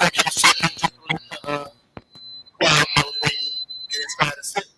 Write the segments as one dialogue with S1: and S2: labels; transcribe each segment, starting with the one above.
S1: I get a second to quiet mode when you get inside the city.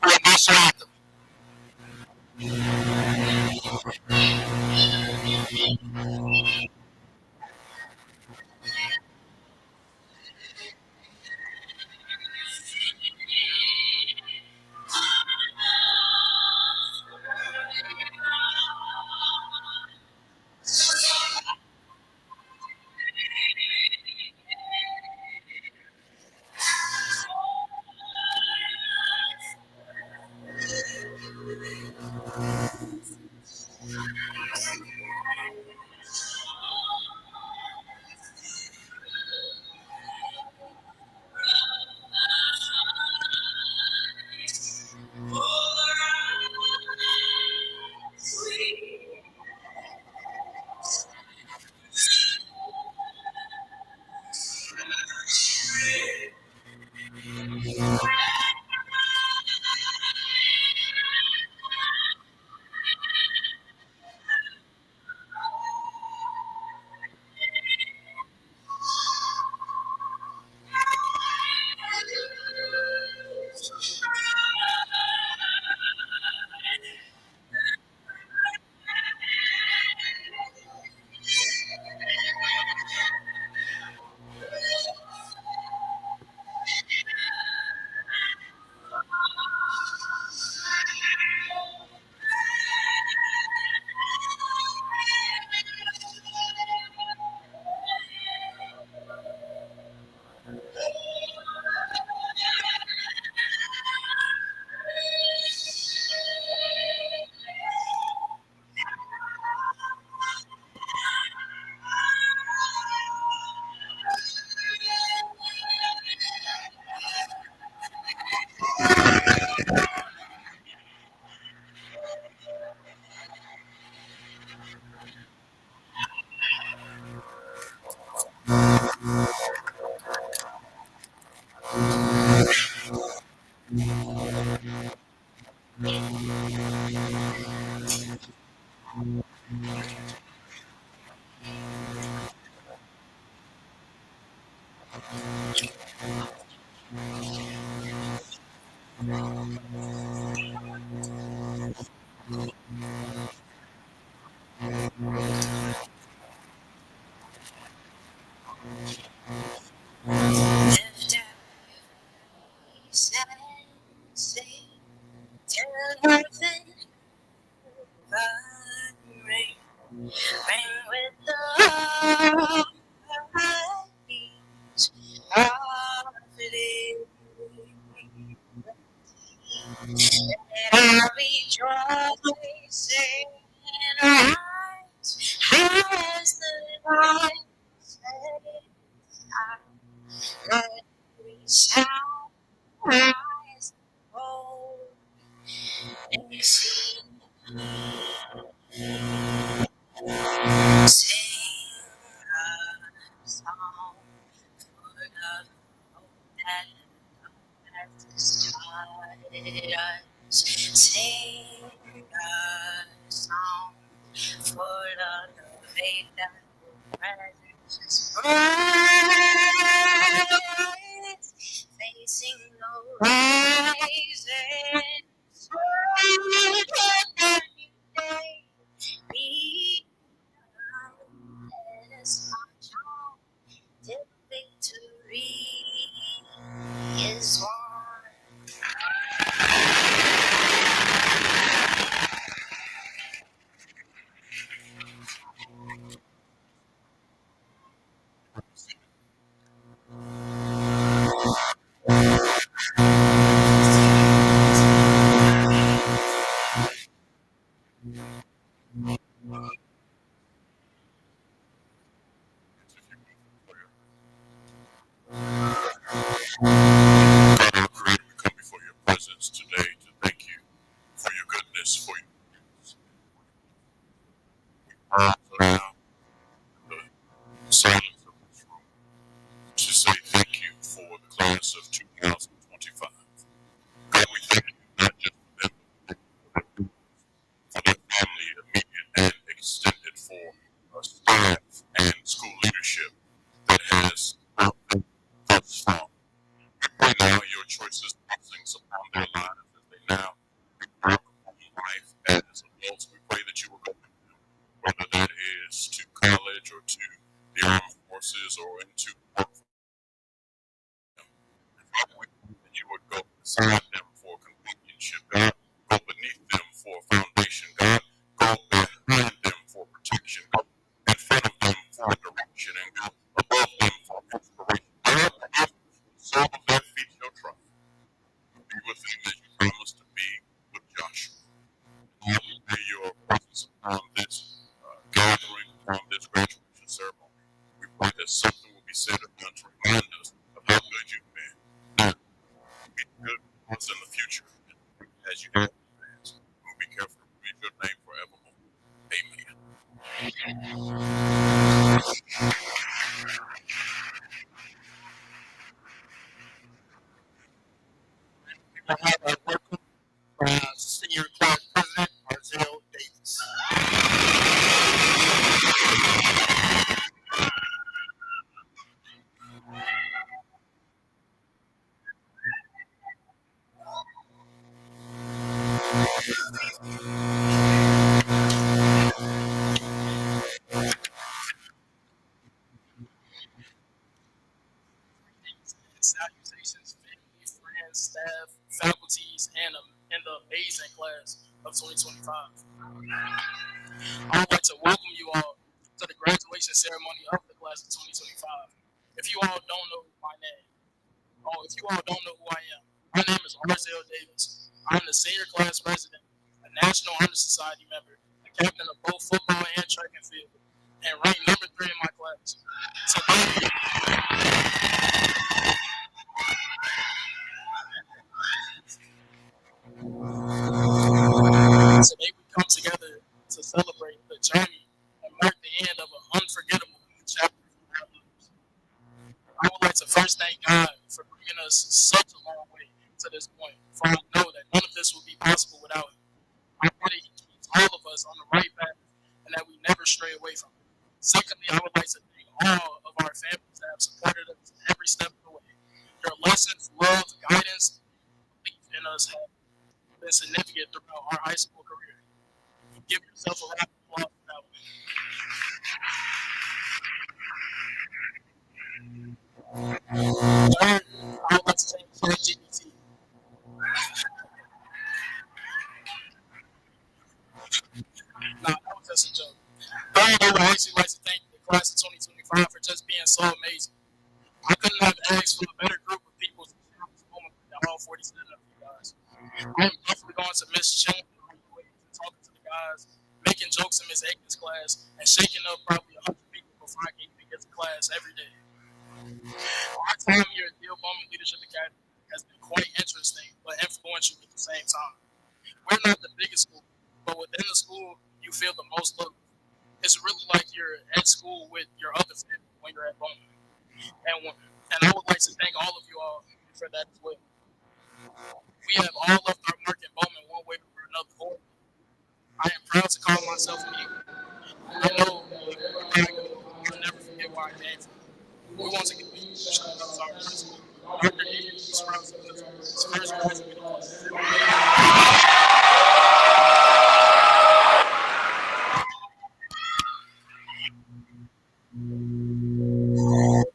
S1: For a national anthem. Started us sing a song full of the faith that will presence rise, facing no rise and sorry that you day be let us march on till victory is won. Father, Creator, we come before your presence today to thank you for your goodness, for your pause around the silence of this room to say thank you for the class of 2025. God, we thank you not just for them, but for their family, immediate and extended, for staff and school leadership that has helped them thus far. We pray now your choices, blessings upon their lives as they now embark on life as adults. We pray that you will go with them, whether that is to college or to the armed forces or into work. Father, we pray that you would go beside them for companionship, God. Go beneath them for foundation, God. Go behind them for protection. Go in front of them for direction, and go above them for inspiration. God, if the sole of their feet shall trust, be with them as you promised to be with Joshua. Lord, we pray your presence upon this gathering, upon this graduation ceremony. We pray that something will be said or done to remind us of how good you've been. Now, be good to us in the future as you have in the past. We'll be careful to praise your name forevermore. Amen. We have our welcome senior class president, Arzell Davis.
S2: Salutations, family, friends, staff, faculties, and the amazing class of 2025. I would like to welcome you all to the graduation ceremony of the class of 2025. If you all don't know my name, if you all don't know who I am, my name is Arzell Davis. I'm the senior class president, a National Honor Society member, a captain of both football and track and field, and ranked number 3 in my class. Today we come together to celebrate the journey and mark the end of an unforgettable chapter in our lives. I would like to first thank God for bringing us such a long way to this point, for I know that none of this would be possible without Him. I pray that He keeps all of us on the right path and that we never stray away from it. Secondly, I would like to thank all of our families that have supported us every step of the way. Your lessons, love, guidance, belief in us have been significant throughout our high school career. Give yourself a round of applause for that one. Third, I would like to thank ChatGPT. Nah, that was just a joke. Third, I would actually like to thank the class of 2025 for just being so amazing. I couldn't have asked for a better group of people to share this moment than all 47 of you guys. I'm definitely going to miss chilling in the microwave and talking to the guys, making jokes in Miss Aiken's class, and shaking up probably 100 people before I can even get to class every day. Our time here at Deal Bowman Leadership Academy has been quite interesting, but influential at the same time. We're not the biggest school, but within the school, you feel the most love. It's really like you're at school with your other family when you're at Bowman. And I would like to thank all of you all for that as well. we have all left our mark in Bowman one way or another. I am proud to call myself an Eagle. I know where I go, I'll never forget where I came from. We want to give a shout out to our principal, Dr. David Sprouts, who is first graduating class.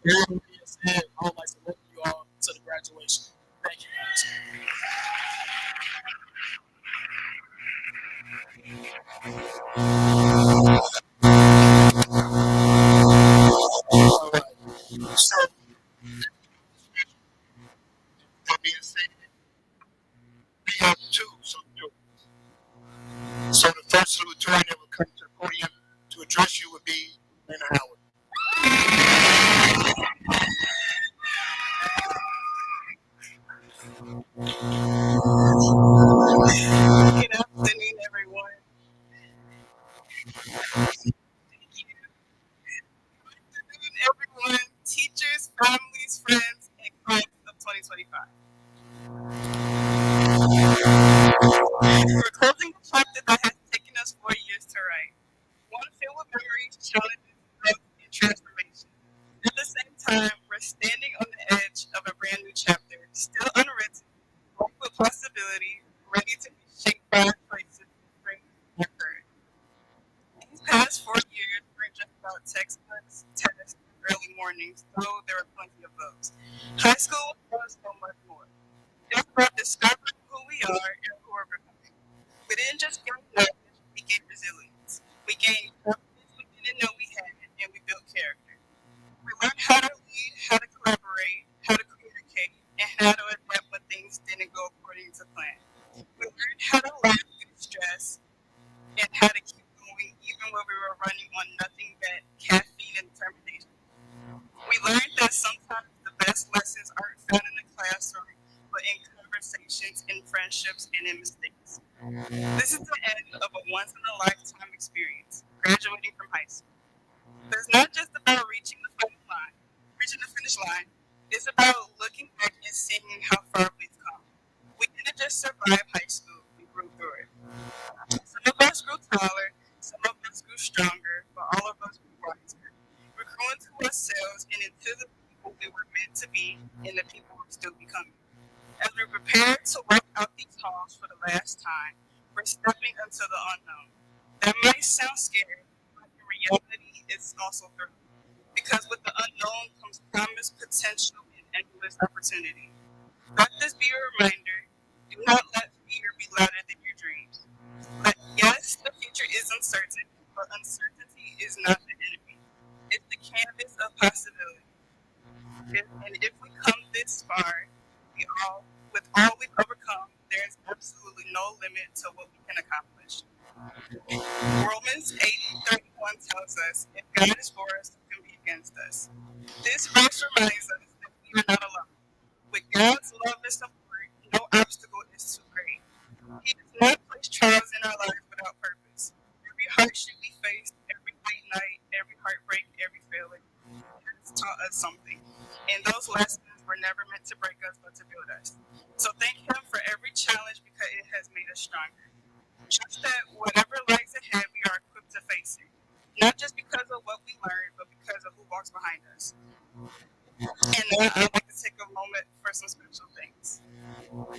S2: That being said, I would like to welcome you all to the graduation. Thank you, guys. All right. So, that being said, we have two salutatorians. So the first salutatorian that will come to the podium to address you would be Lena Howard.
S3: Good afternoon, everyone. Thank you. Good afternoon, everyone, teachers, families, friends, and class of 2025. We're closing the chapter that has taken us 4 years to write. One filled with memories, challenges, growth, and transformation. At the same time, we're standing on the edge of a brand new chapter, still unwritten, ripe with possibility, ready to be shaped by our choices and framed by courage. These past 4 years weren't just about textbooks, tests, and early mornings, though there were plenty of those. High school was so much more. It was about discovering who we are and who we're becoming. We didn't just gain knowledge, we gained resilience. We gained confidence we didn't know we had, and we built character. We learned how to lead, how to collaborate, how to communicate, and how to adapt when things didn't go according to plan. We learned how to laugh through stress and how to keep going even when we were running on nothing but caffeine and determination. We learned that sometimes the best lessons aren't found in the classroom, but in conversations, in friendships, and in mistakes. This is the end of a once-in-a-lifetime experience, graduating from high school. But it's not just about reaching the finish line. It's about looking back and seeing how far we've come. We didn't just survive high school, we grew through it. Some of us grew taller, some of us grew stronger, but all of us grew wiser. We grew into ourselves and into the people we were meant to be and the people we're still becoming. As we prepare to walk out these halls for the last time, we're stepping into the unknown. That might sound scary, but in reality, it's also thrilling. Because with the unknown comes promise, potential, and endless opportunity. Let this be a reminder: do not let fear be louder than your dreams. Yes, the future is uncertain, but uncertainty is not the enemy. It's the canvas of possibility. And if we come this far, with all we've overcome, there is absolutely no limit to what we can accomplish. Romans 8:31 tells us, if God is for us, who can be against us? This verse reminds us that we are not alone. With God's love and support, no obstacle is too great. He does not place trials in our lives without purpose. Every hardship we face, every late night, every heartbreak, every failure has taught us something. And those lessons were never meant to break us, but to build us. So thank Him for every challenge because it has made us stronger. Trust that whatever lies ahead, we are equipped to face it. Not just because of what we learned, but because of who walks behind us. And now I'd like to take a moment for some special thanks.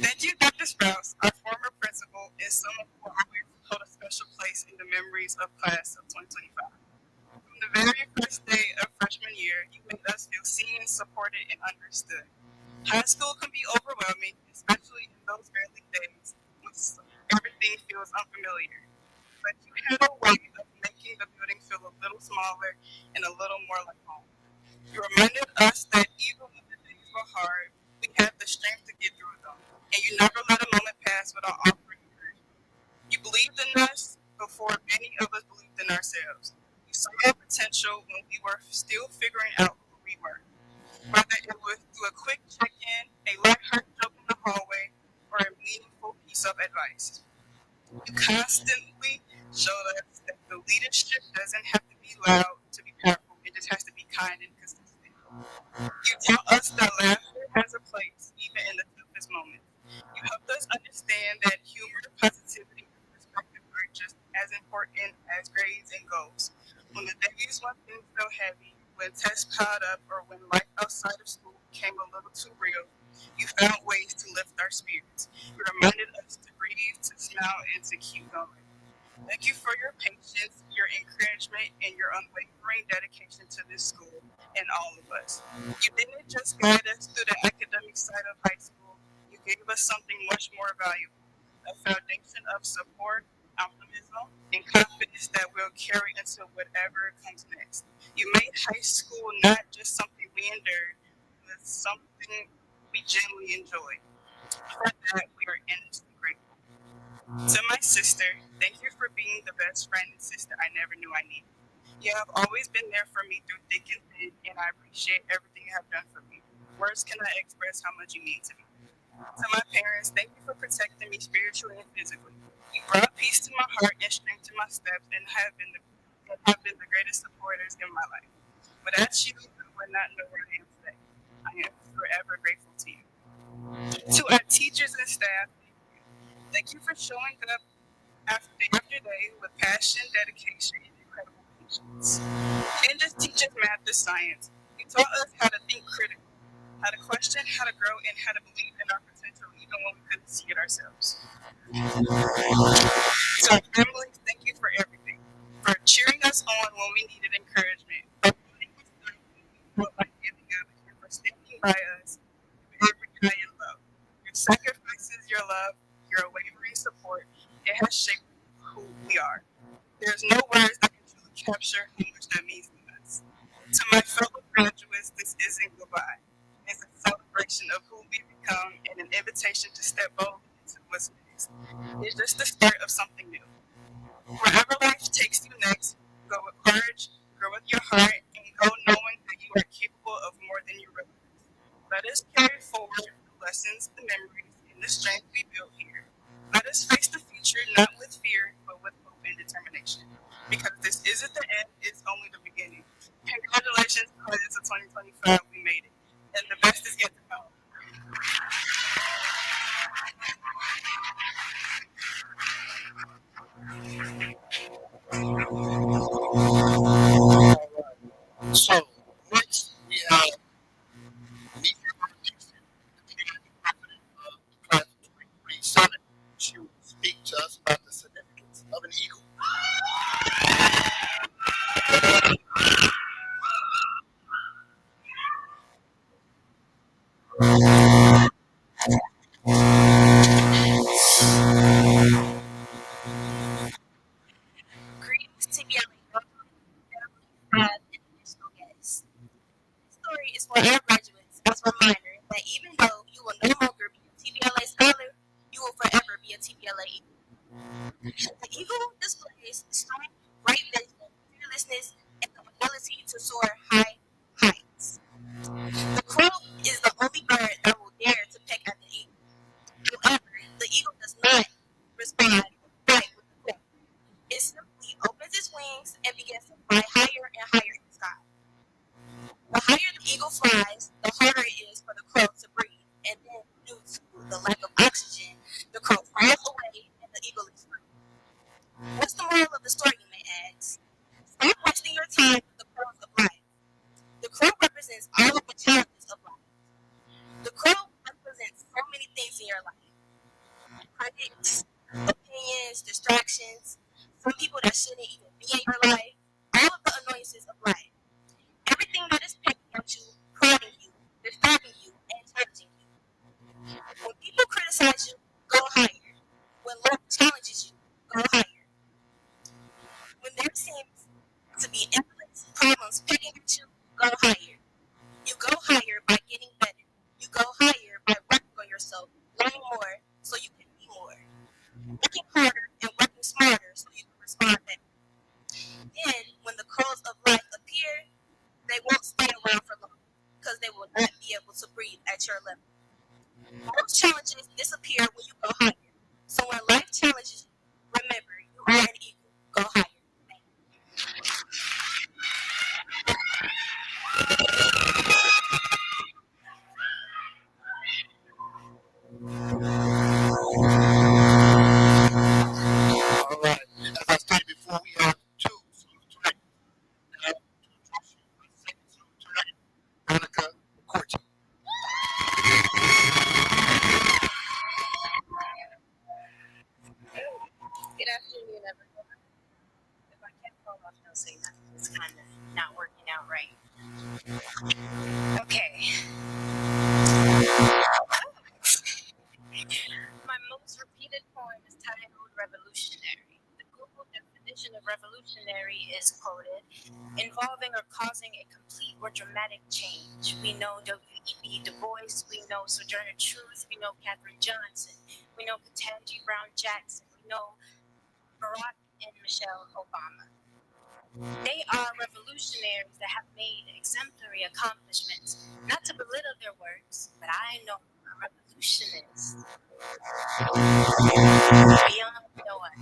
S3: Thank you, Dr. Sprouse, our former principal, and someone who always hold a special place in the memories of class of 2025. From the very first day of freshman year, you made us feel seen, supported, and understood. High school can be overwhelming, especially in those early days when everything feels unfamiliar. But you had a way of making the building feel a little smaller and a little more like home. You reminded us that even when the days were hard, we had the strength to get through them. And you never let a moment pass without offering encouragement. You believed in us before many of us believed in ourselves. You saw our potential when we were still figuring out who we were. Whether it was through a quick check-in, a light-hearted joke in the hallway, or a meaningful piece of advice. You constantly showed us that the leadership doesn't have to be loud to be powerful. It just has to be kind and consistent. You taught us that laughter has a place even in the toughest moments. You helped us understand that humor, positivity, and perspective are just as important as grades and goals. When the days when things felt heavy, when tests piled up, or when life outside of school became a little too real, you found ways to lift our spirits. You reminded us to breathe, to smile, and to keep going. Thank you for your patience, your encouragement, and your unwavering dedication to this school and all of us. You didn't just guide us through the academic side of high school, you gave us something much more valuable, a foundation of support, optimism, and confidence that we'll carry into whatever comes next. You made high school not just something we endured, but something we genuinely enjoyed. For that, we are endlessly grateful. To my sister, thank you for being the best friend and sister I never knew I needed. You have always been there for me through thick and thin, and I appreciate everything you have done for me. Words cannot express how much you mean to me. To my parents, thank you for protecting me spiritually and physically. You brought peace to my heart and strength to my steps, and have been the greatest supporters in my life. Without you, I would not know where I am today. I am forever grateful to you. To our teachers and staff, thank you for showing up day after day with passion, dedication, and incredible patience. You didn't just teach us math or science. You taught us how to think critically, how to question, how to grow, and how to believe in our potential even when we couldn't see it ourselves. To our families, thank you for everything. For cheering us on when we needed encouragement, for putting us through when we felt like giving up, and for standing by us every day in love. Your sacrifices, your love, your unwavering support, it has shaped who we are. There's no words that can truly capture how much that means to us. To my fellow graduates, this isn't goodbye. It's a celebration of who we become and an invitation to step boldly into what's next. It's just the start of something new. Wherever life takes you next, go with courage, grow with your heart, and go knowing that you are capable of more than you realize. Let us carry forward the lessons, the memories, and the strength we built here. Let us face the future not with fear, but with hope and determination. Because this isn't the end, it's only the beginning. Congratulations, class of 2025, we made it. And the best is yet to come.
S2: So, next we have Mika Dixon, the president of the class of 2027. She will speak to us about the significance of an eagle.
S4: Greetings to Bianca, family, and additional guests. This story is for our graduates as a reminder that even though you will no longer be a TBLA scholar, you will forever be a TBLA eagle. The eagle displays strength, bright vision, fearlessness, and the ability to soar high heights. The crow is the only bird that will dare to peck at the eagle. However, the eagle does not respond or fight with the crow. It simply opens its wings and begins to fly higher and higher in the sky. The higher the eagle flies, the harder it is for the crow to breathe, and then due to the lack of oxygen, the crow flies away and the eagle is free. What's the moral of the story, you may ask? Stop wasting your time with the crows of life. The crow represents all of the challenges of life. The crow represents so many things in your life. Critics, opinions, distractions, some people that shouldn't even be in your life, all of the annoyances of life. Everything that is pecking at you, prodding you, disturbing you, and challenging you. When people criticize you, go higher. When life challenges you, go higher. When there seems to be endless problems pecking at you, go higher. You go higher by getting better. You go higher by working on yourself, learning more so you can be more. Working harder and working smarter so you can respond better. Then, when the crows of life appear, they won't stay around for long because they will not be able to breathe at your level. Most challenges disappear when say nothing. It's kind of not working out right. Okay. My most repeated poem is titled Revolutionary. The Google definition of revolutionary is quoted, involving or causing a complete or dramatic change. We know W.E.B. Du Bois, we know Sojourner Truth, we know Katherine Johnson, we know Ketanji Brown Jackson, we know Barack and Michelle Obama. They are revolutionaries that have made exemplary accomplishments. Not to belittle their works, but I know a revolutionist beyond knowing.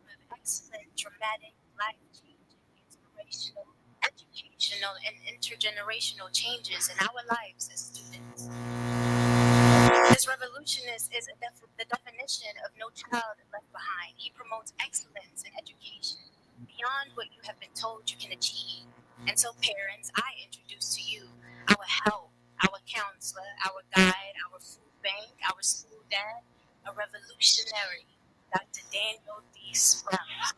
S4: With excellent, dramatic, life-changing, inspirational, educational, and intergenerational changes in our lives as students. This revolutionist is the definition of no child left behind. He promotes excellence in education beyond what you have been told you can achieve. And so, parents, I introduce to you our help, our counselor, our guide, our food bank, our school dad, a revolutionary, Dr. Daniel D. Sprouse.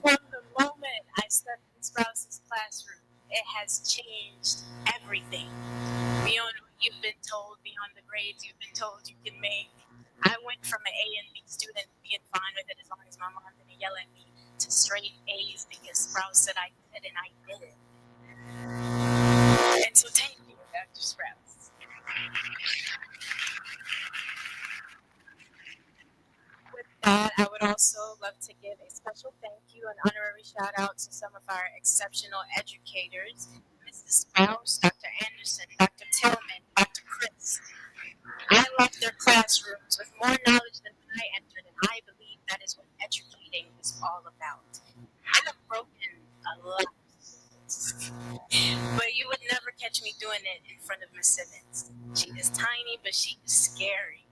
S4: From the moment I stepped in Sprouse's classroom, it has changed everything. Beyond what you've been told, beyond the grades you've been told you can make. I went from an A and B student being fine with it as long as my mom didn't yell at me to straight A's because Sprouse said I could and I did it. And so thank you, Dr. Sprouse. With that, I would also love to give a special thank you and honorary shout out to some of our exceptional educators, Mrs. Sprouse, Dr. Anderson, Dr. Tillman, Dr. Chris. I left their classrooms with more knowledge than when I entered, and I believe that is what educating is all about. I have broken a lot, but you would never catch me doing it in front of Miss Simmons. She is tiny, but she is scary.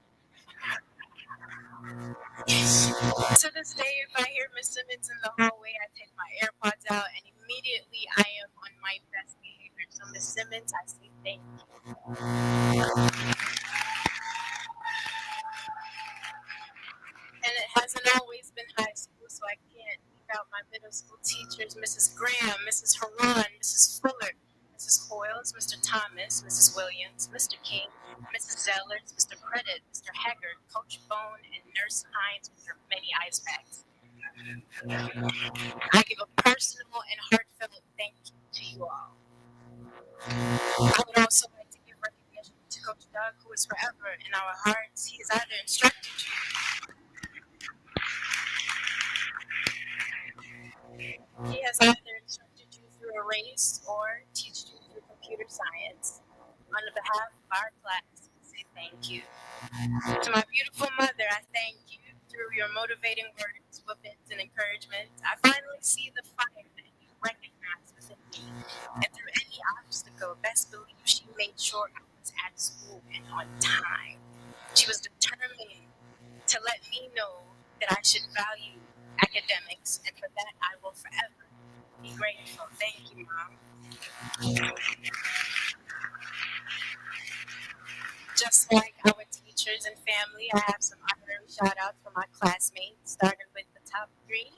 S4: To this day, if I hear Miss Simmons in the hallway, I take my AirPods out and immediately I am on my best behavior. So Miss Simmons, I say thank you. And it hasn't always been high school, so I can't leave out my middle school teachers, Mrs. Graham, Mrs. Haran, Mrs. Fuller, Mrs. Hoyles, Mr. Thomas, Mrs. Williams, Mr. King, Mrs. Zellers, Mr. Credit, Mr. Haggard, Coach Bone, and Nurse Hines with her many ice packs. I give a personal and heartfelt thank you to you all. I would also like to give recognition to Coach Doug, who is forever in our hearts. He has either instructed you through a race or teach you through computer science. On behalf of our class, we say thank you. To my beautiful mother, I thank you. Through your motivating words, whippings, and encouragement, I finally see the fire that you recognize within me. And through any obstacle, best believe she made sure I was at school and on time. She was determined to let me know that I should value academics, and for that I will forever be grateful. Thank you, Mom. Just like our teachers and family, I have some honorary shout outs for my classmates, starting with the top three.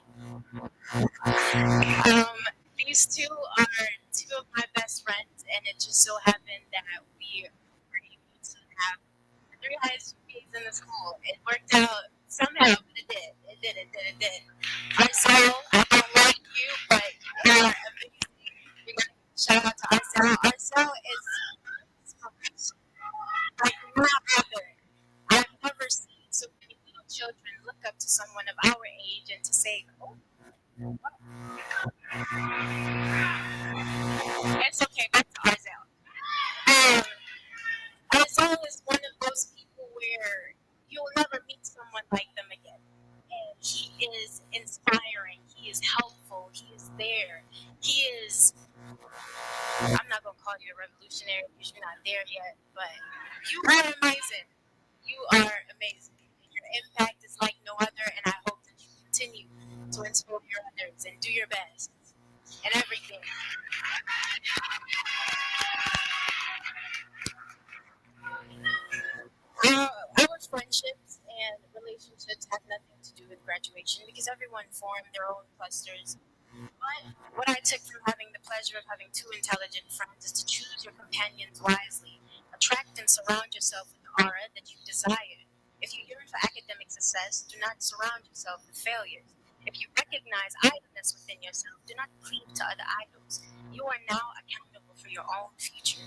S4: These two are two of my best friends, and it just so happened that we were able to have the three highest GPAs in the school. It worked out somehow, but it did. It did. Arcel, I don't like you, but you are amazing. We got to shout out to Arcel. Arcel is like no other. I've never seen so many little children look up to someone of our age and to say, oh, it's okay, back to Arcel. Arcel is one of those people where you'll never meet someone like them again. And he is inspiring, he is helpful, he is there, he is, I'm not going to call you a revolutionary because you're not there yet, but you are amazing. You are amazing. Your impact is like no other, and I hope that you continue to inspire others and do your best. and everything. Our friendships and relationships have nothing to do with graduation because everyone formed their own clusters. But what I took from having the pleasure of having two intelligent friends is to choose your companions wisely. Attract and surround yourself with the aura that you desire. If you yearn for academic success, do not surround yourself with failures. If you recognize idleness within yourself, do not cleave to other idols. You are now accountable for your own future.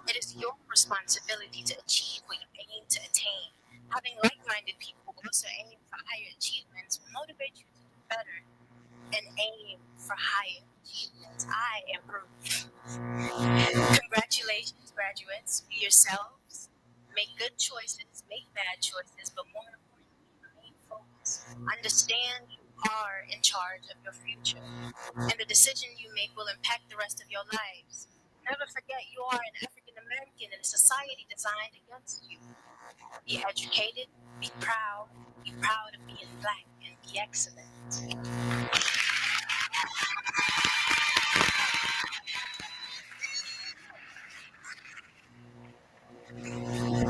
S4: It is your responsibility to achieve what you aim to attain. Having like-minded people who also aim for higher achievements will motivate you to do better and aim for higher achievements. I am proof. Congratulations, graduates. Be yourselves. Make good choices, make bad choices, but more importantly, remain focused. Understand you are in charge of your future, and the decision you make will impact the rest of your lives. Never forget you are an African American in a society designed against you. Be educated, be proud of being black, and be excellent.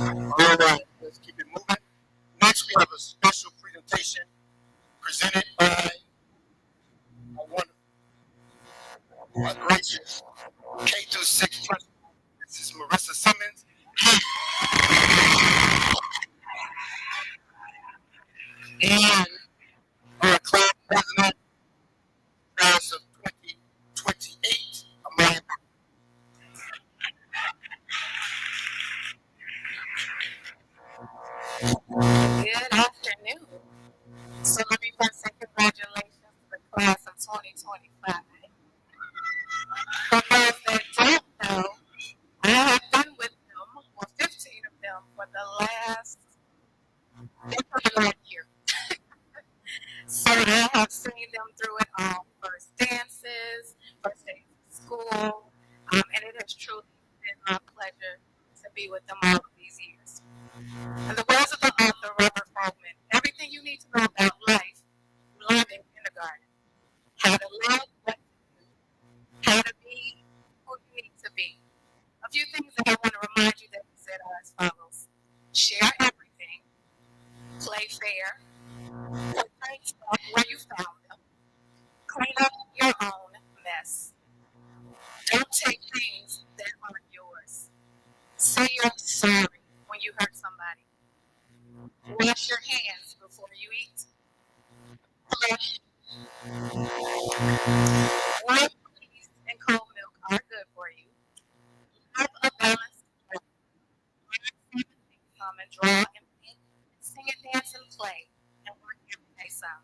S2: All right, let's keep it moving. Next, we have a special presentation presented by a wonderful, a gracious K through 6 principal. This is Marissa Simmons. And our class president, class of 2028, Amaya.
S3: Good afternoon. So let me first say congratulations to the class of 2025. For those that don't know, I have been with them, or 15 of them, for the last year. So I have seen them through it all. First dances, first days of school, and it has truly been my pleasure to be with them all of these years. In the words of the author, Robert Feldman, everything you need to know about life, you learn in kindergarten. How to live, what to do, how to be who you need to be. A few things that I want to remind you that he said are as follows. Share everything, play fair, put things back where you found them, clean up your own mess. Don't take things that aren't yours. Say you're sorry when you hurt somebody. Wash your hands before you eat. Flush. Warm cookies and cold milk are good for you. Have a balanced diet. Come and draw and paint, sing and dance and play, and work every day some.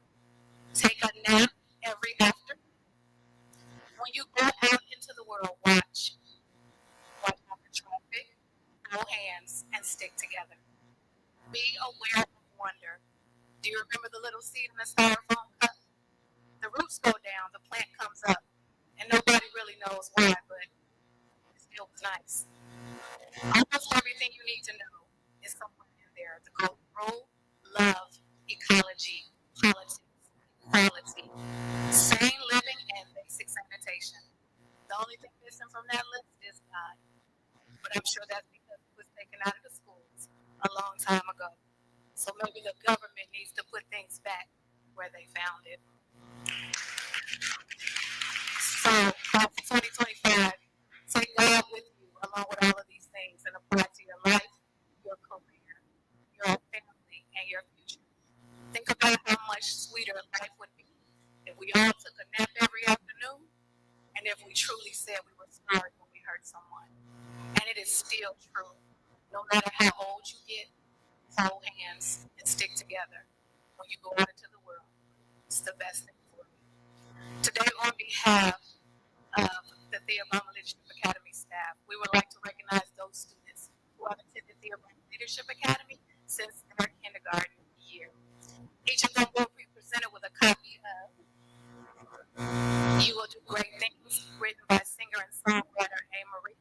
S3: Take a nap every afternoon. When you go out into the world, watch out for traffic, hold hands, and stick together. Be aware of wonder. Do you remember the little seed in the styrofoam cup? The roots go down, the plant comes up, and nobody really knows why, but it still was nice. Almost everything you need to know is somewhere in there. The golden rule, love, ecology, politics, equality, sane living, and basic sanitation. The only thing missing from that list is God. But I'm sure that's because it was taken out of the schools a long time ago. So maybe the government needs to put things back where they found it. So, class of 2025, take God with you along with all of these things and apply to your life, your career, your family, and your future. Think about how much sweeter life would be if we all took a nap every afternoon and if we truly said we were sorry when we hurt someone. And it is still true. No matter how old you get, hold hands and stick together when you go out into the world. It's the best thing for you. Today, on behalf of the Theobama Leadership Academy staff, we would like to recognize those students who have attended Theobama Leadership Academy since their kindergarten year. Each of them will be presented with a copy of You Will Do Great Things, written by singer and songwriter A. Marie.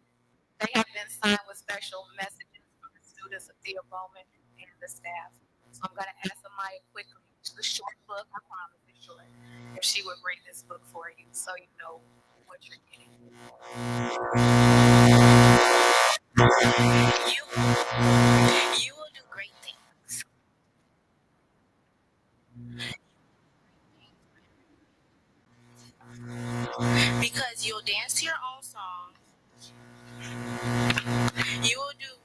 S3: They have been signed with special messages from the students of Theobama and the staff. So I'm going to ask Amaya quickly, it's a short book, I promise it's short, if she would read this book for you so you know what you're getting.
S4: You will do great things. Because you'll dance to your own song. You will do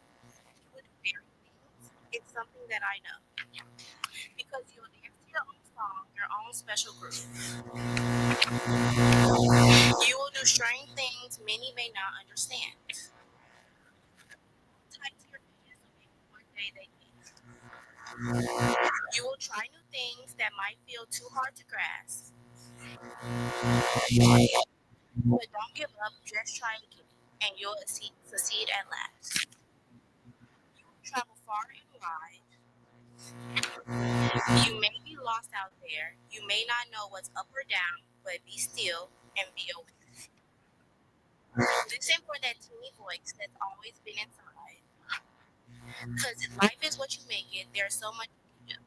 S4: very things. It's something that I know. Because you'll dance to your own song, your own special group. You will do strange things many may not understand. Tight to your fans so maybe one day they can. You will try new things that might feel too hard to grasp. But don't give up, just try again, and you'll succeed at last. You will travel far and wide. You may be lost out there. You may not know what's up or down, but be still and be aware. Listen for that teeny voice that's always been inside. Because if life is what you make it, there's so much you can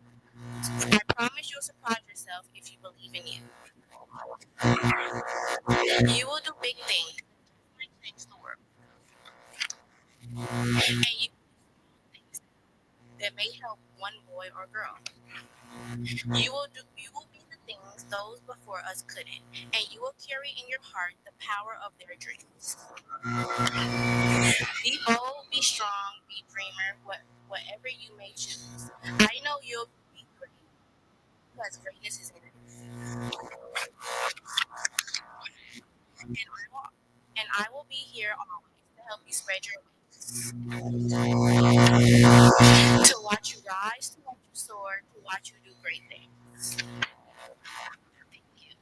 S4: do. I promise you'll surprise yourself if you believe in you. You will do big things that change the world. And you will do small things that may help one boy or girl. You will be the things those before us couldn't, and you will carry in your heart the power of their dreams. Be bold, be strong, be dreamer, whatever you may choose. I know you'll be great because greatness is in it. And I will be here always to help you spread your wings. To watch you rise, to watch you soar, to watch you do great things. Thank you.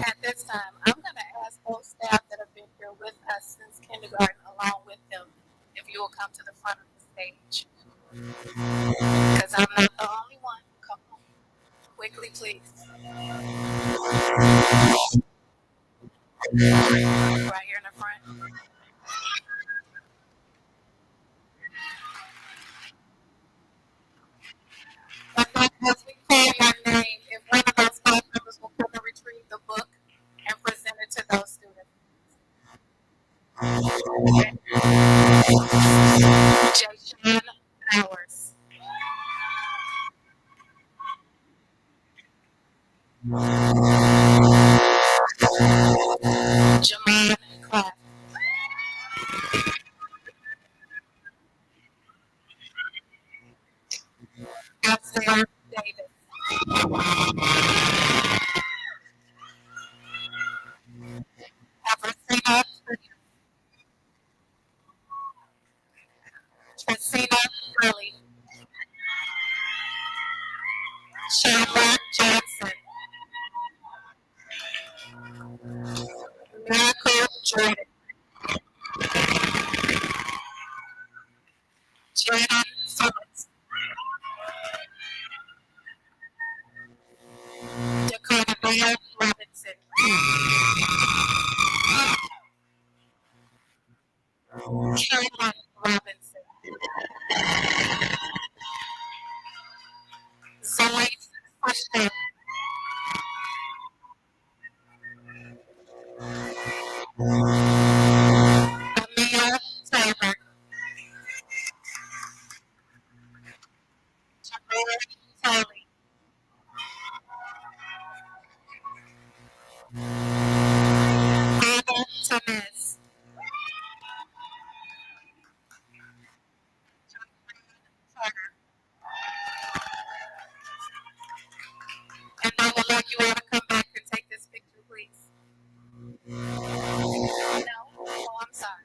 S3: At this time, I'm going to ask those staff that have been here with us since kindergarten, along with them, if you will come to the front of the stage. Because I'm not the only one. Come on. Quickly, please. Right here in the front. And then as we call your name, if one of those staff members will come and retrieve the book and present it to those students. Jason Powers. Jamon Clapp. Isaiah Davis. Eversina Tracina Gurley. Shamla Johnson. Miracle Jordan. Jaden Phillips. Dakota Bear Robinson. Caroline Robinson. Zoe Fushman. Amia Taylor. Jamaica Talley. Ada Tamez. Turner. And I would like you all to come back and take this picture, please. No? Oh, I'm sorry.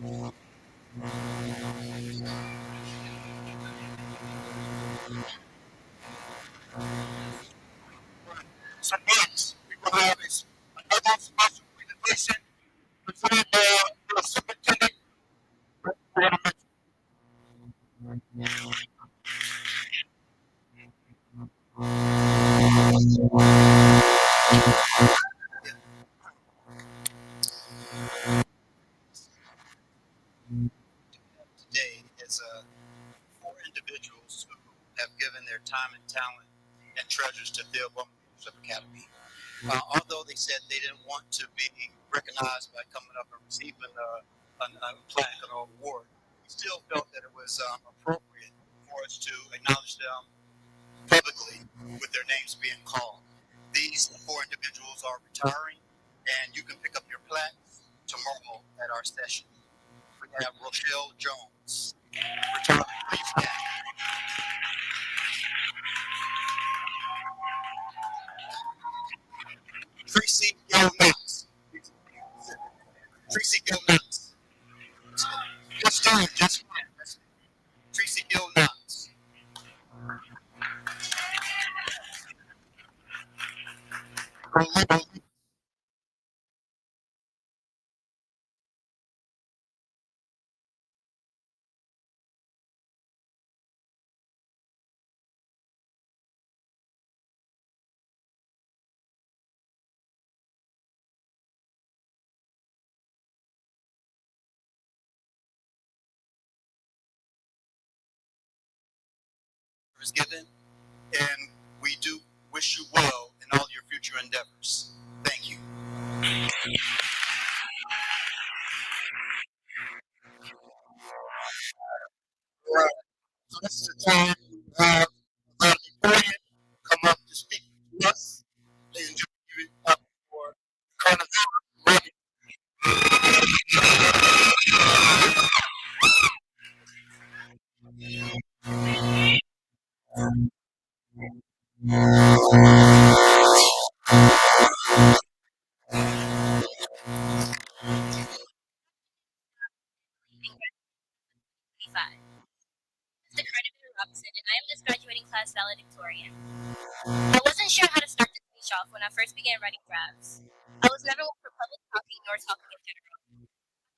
S2: So next, we will have another special presentation presented by the superintendent.
S5: Today is four individuals who have given their time and talent and treasures to Theobald Leadership Academy. Although they said they didn't want to be recognized by coming up and receiving a plaque or award, we still felt that it was appropriate for us to acknowledge them publicly with their names being called. These four individuals are retiring, and you can pick up your plaques tomorrow at our session. We have Rochelle Jones, retiring. Please stand. Tracy Gill Knox. Tracy Gill Knox. Just fine, just fine. Tracy Gill Knox. Is given, and we do wish you well in all your future endeavors. Thank you. Right. So this is the time to have Valedictorian come up to speak to us. Ladies and gentlemen, give it up for Colonel Ready.
S4: The Carter Robinson, and I am this graduating class valedictorian. I wasn't sure how to start the speech off when I first began writing drafts. I was never one for public talking nor talking in general.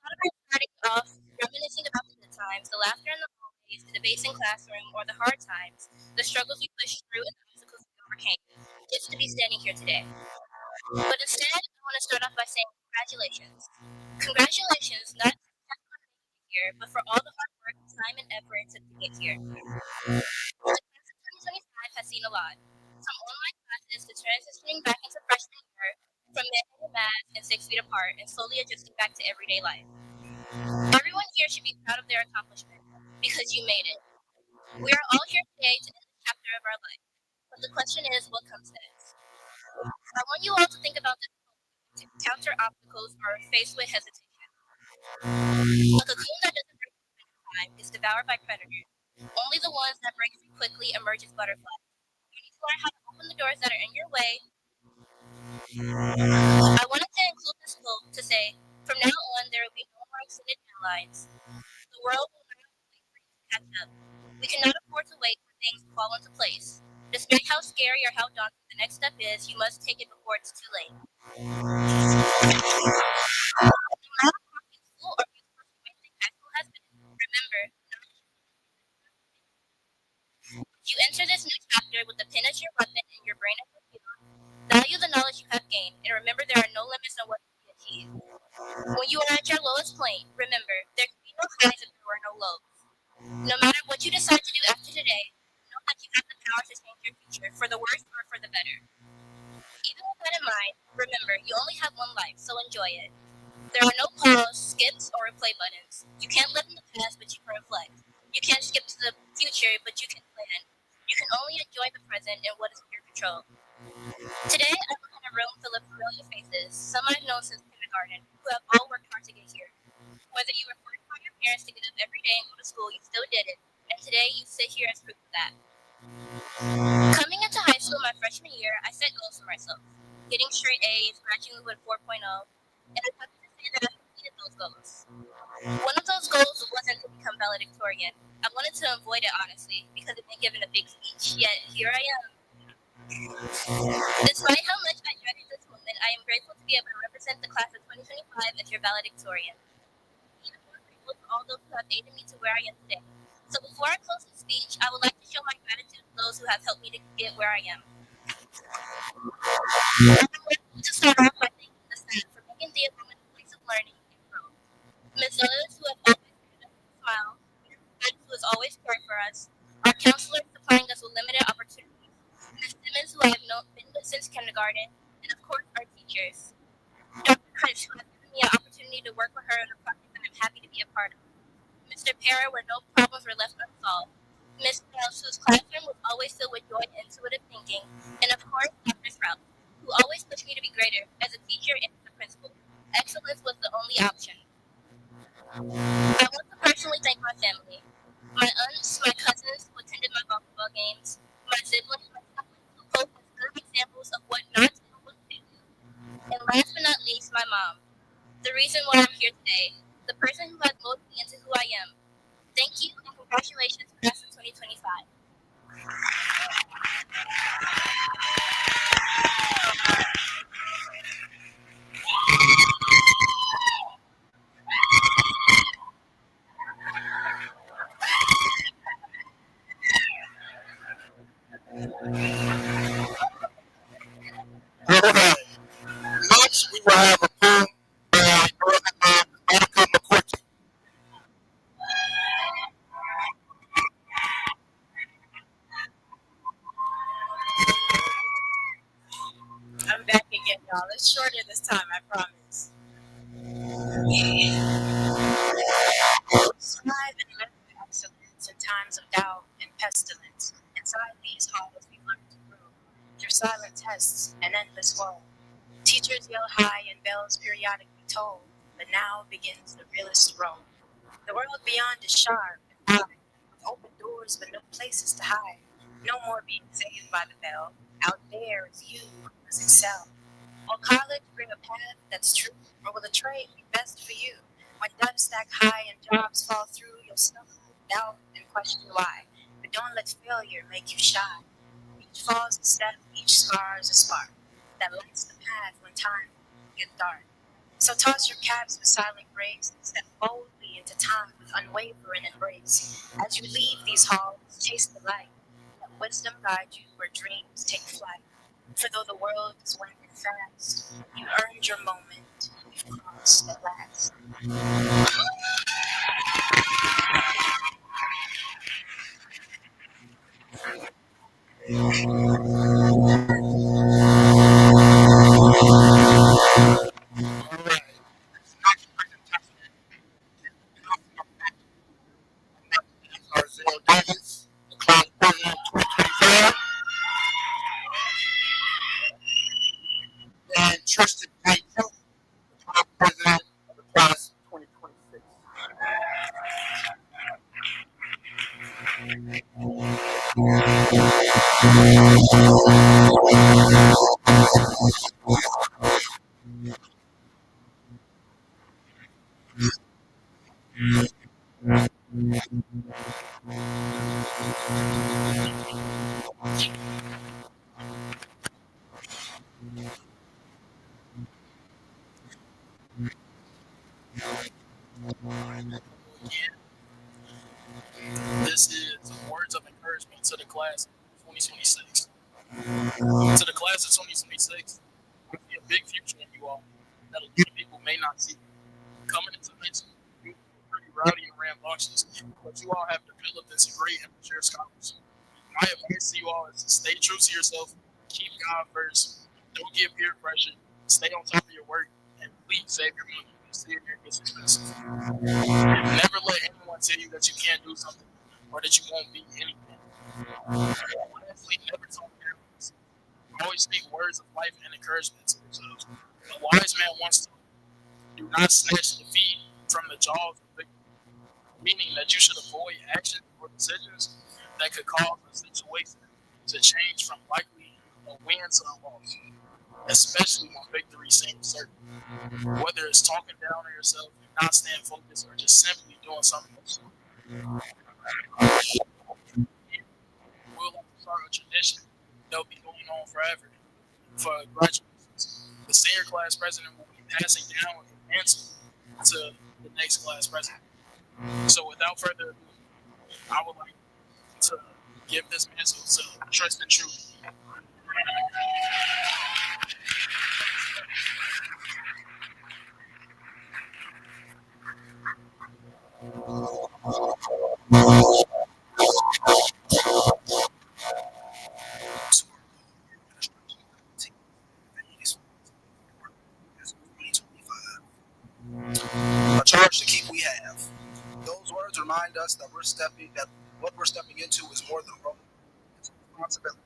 S4: I thought about starting off reminiscing about the good times, the laughter in the hallways, the debates in classroom, or the hard times, the struggles we pushed through and the obstacles we overcame, just to be standing here today. But instead, I want to start off by saying congratulations. Congratulations, not just for being here, but for all the hard work, time, and effort it took to get here. The class of 2025 has seen a lot. From online classes to transitioning back into freshman year, from managing math and 6 feet apart, and slowly adjusting back to everyday life. Everyone here should be proud of their accomplishment, because you made it. We are all here today to end this chapter of our life. But the question is, what comes next? I want you all to think about this to counter obstacles or face with hesitation. A cocoon that doesn't break in time is devoured by predators. Only the ones that break free quickly emerge as butterflies. You need to learn how to open the doors that are in your way. I wanted to include this quote to say, from now on, there will be no more extended deadlines. The world will not wait for you to catch up. We cannot afford to wait for things to fall into place. Despite how scary or how daunting the next step is, you must take it before it's too late. No matter how useful or useless you may think high school has been, remember, you enter this new chapter with the pen as your weapon and your brain as your fuel. Value the knowledge you have gained, and remember there are no limits on what can be achieved. When you are at your lowest point, remember, there can be no highs if there are no lows. No matter what you decide to do after today, know that you have the power to change your future, for the worse or for the better. Even with that in mind, remember, you only have one life, so enjoy it. There are no pause, skips, or replay buttons. You can't live in the past, but you can reflect. You can't skip to the future, but you can plan. You can only enjoy the present and what is in your control. Today, I look in a room full of familiar faces, some I've known since kindergarten, who have all worked hard to get here. Whether you were forced by your parents to get up every day and go to school, you still did it. And today, you sit here as proof of that. Coming into high school my freshman year, I set goals for myself. Getting straight A's, graduating with 4.0, and I'm happy to say that I completed those those goals. One of those goals wasn't to become valedictorian. I wanted to avoid it, honestly, because I've been given a big speech, yet here I am. Despite how much I dreaded this moment, I am grateful to be able to represent the class of 2025 as your valedictorian. Even more grateful to all those who have aided me to where I am today. So before I close the speech, I would like to show my gratitude to those who have helped me to get where I am. I would like to start off by thanking the staff for making the environment a place of learning and growth. Ms. Others, who have always given us a smile, Ms. who has always cared for us, our counselors supplying us with limited opportunities, Ms. Simmons, who I have been with since kindergarten, and of course our teachers. Dr. Kutch, who has given me an opportunity to work with her on a project that I'm happy to be a part of. Mr. Para, where no problems were left unsolved. Ms. Welsh, whose classroom was always filled with joy and intuitive thinking. And of course, Dr. Sprout, who always pushed me to be greater as a teacher and as a principal. Excellence was the only option. I want to personally thank my family. My aunts, my cousins who attended my basketball games, my siblings, who posed as good examples of what not to do, what to do. And last but not least, my mom. The reason why I'm here today, the person who has molded me into who I am. Thank you and congratulations, class of 2025.
S1: All right. Next, we will have a poem by Monica McQuarrie.
S3: I'm back again, y'all. It's shorter this time, I promise. Strive and live with excellence in times of doubt and pestilence. Inside these halls, we learn to grow through silent tests and endless woe. Teachers yell high and bells periodically toll, but now begins the realest row. The world beyond is sharp and wide, with open doors but no places to hide. No more being saved by the bell. Out there is you who must excel. Will college bring a path that's true, or will a trade be best for you? When debts stack high and jobs fall through, you'll stumble, doubt, and question why. But don't let failure make you shy. Each fall's a step, each scar's a spark that lights the path when time gets dark. So toss your caps with silent grace, step boldly into time with unwavering embrace. As you leave these halls, chase the light. Let wisdom guide you where dreams take flight. For though the world is winding fast, you earned your moment, you've crossed at last.
S1: All right. Next presentation is Arzell Davis, the class president 2025, and Tristan J. Pugh, the class president of the class 2026.
S2: This is words of encouragement to the class of 2026. To the class of 2026, I see a big future in you all that a lot of people may not see. Coming into high school, you were pretty rowdy and rambunctious, but you all have developed into great and mature scholars. My advice to you all is to stay true to yourself, keep God first, don't give peer pressure, stay on top of your work, and please save your money. Save your gets expensive. Never let anyone tell you that you can't do something or that you won't be anything. Lastly, never talk down. Always speak words of life and encouragement to yourselves. A wise man once told you, do not snatch defeat from the jaws of victory, meaning that you should avoid actions or decisions that could cause a situation to change from likely a win to a loss, especially when victory seems certain. Whether it's talking down on yourself, not staying focused or just simply doing something else. We'll like to start a tradition that'll be going on forever for graduations. The senior class president will be passing down the mantle to the next class president. So without further ado, I would like to give this mantle to Tristan True.
S6: A charge to keep we have. Those words remind us that what we're stepping into is more than a role. It's a responsibility.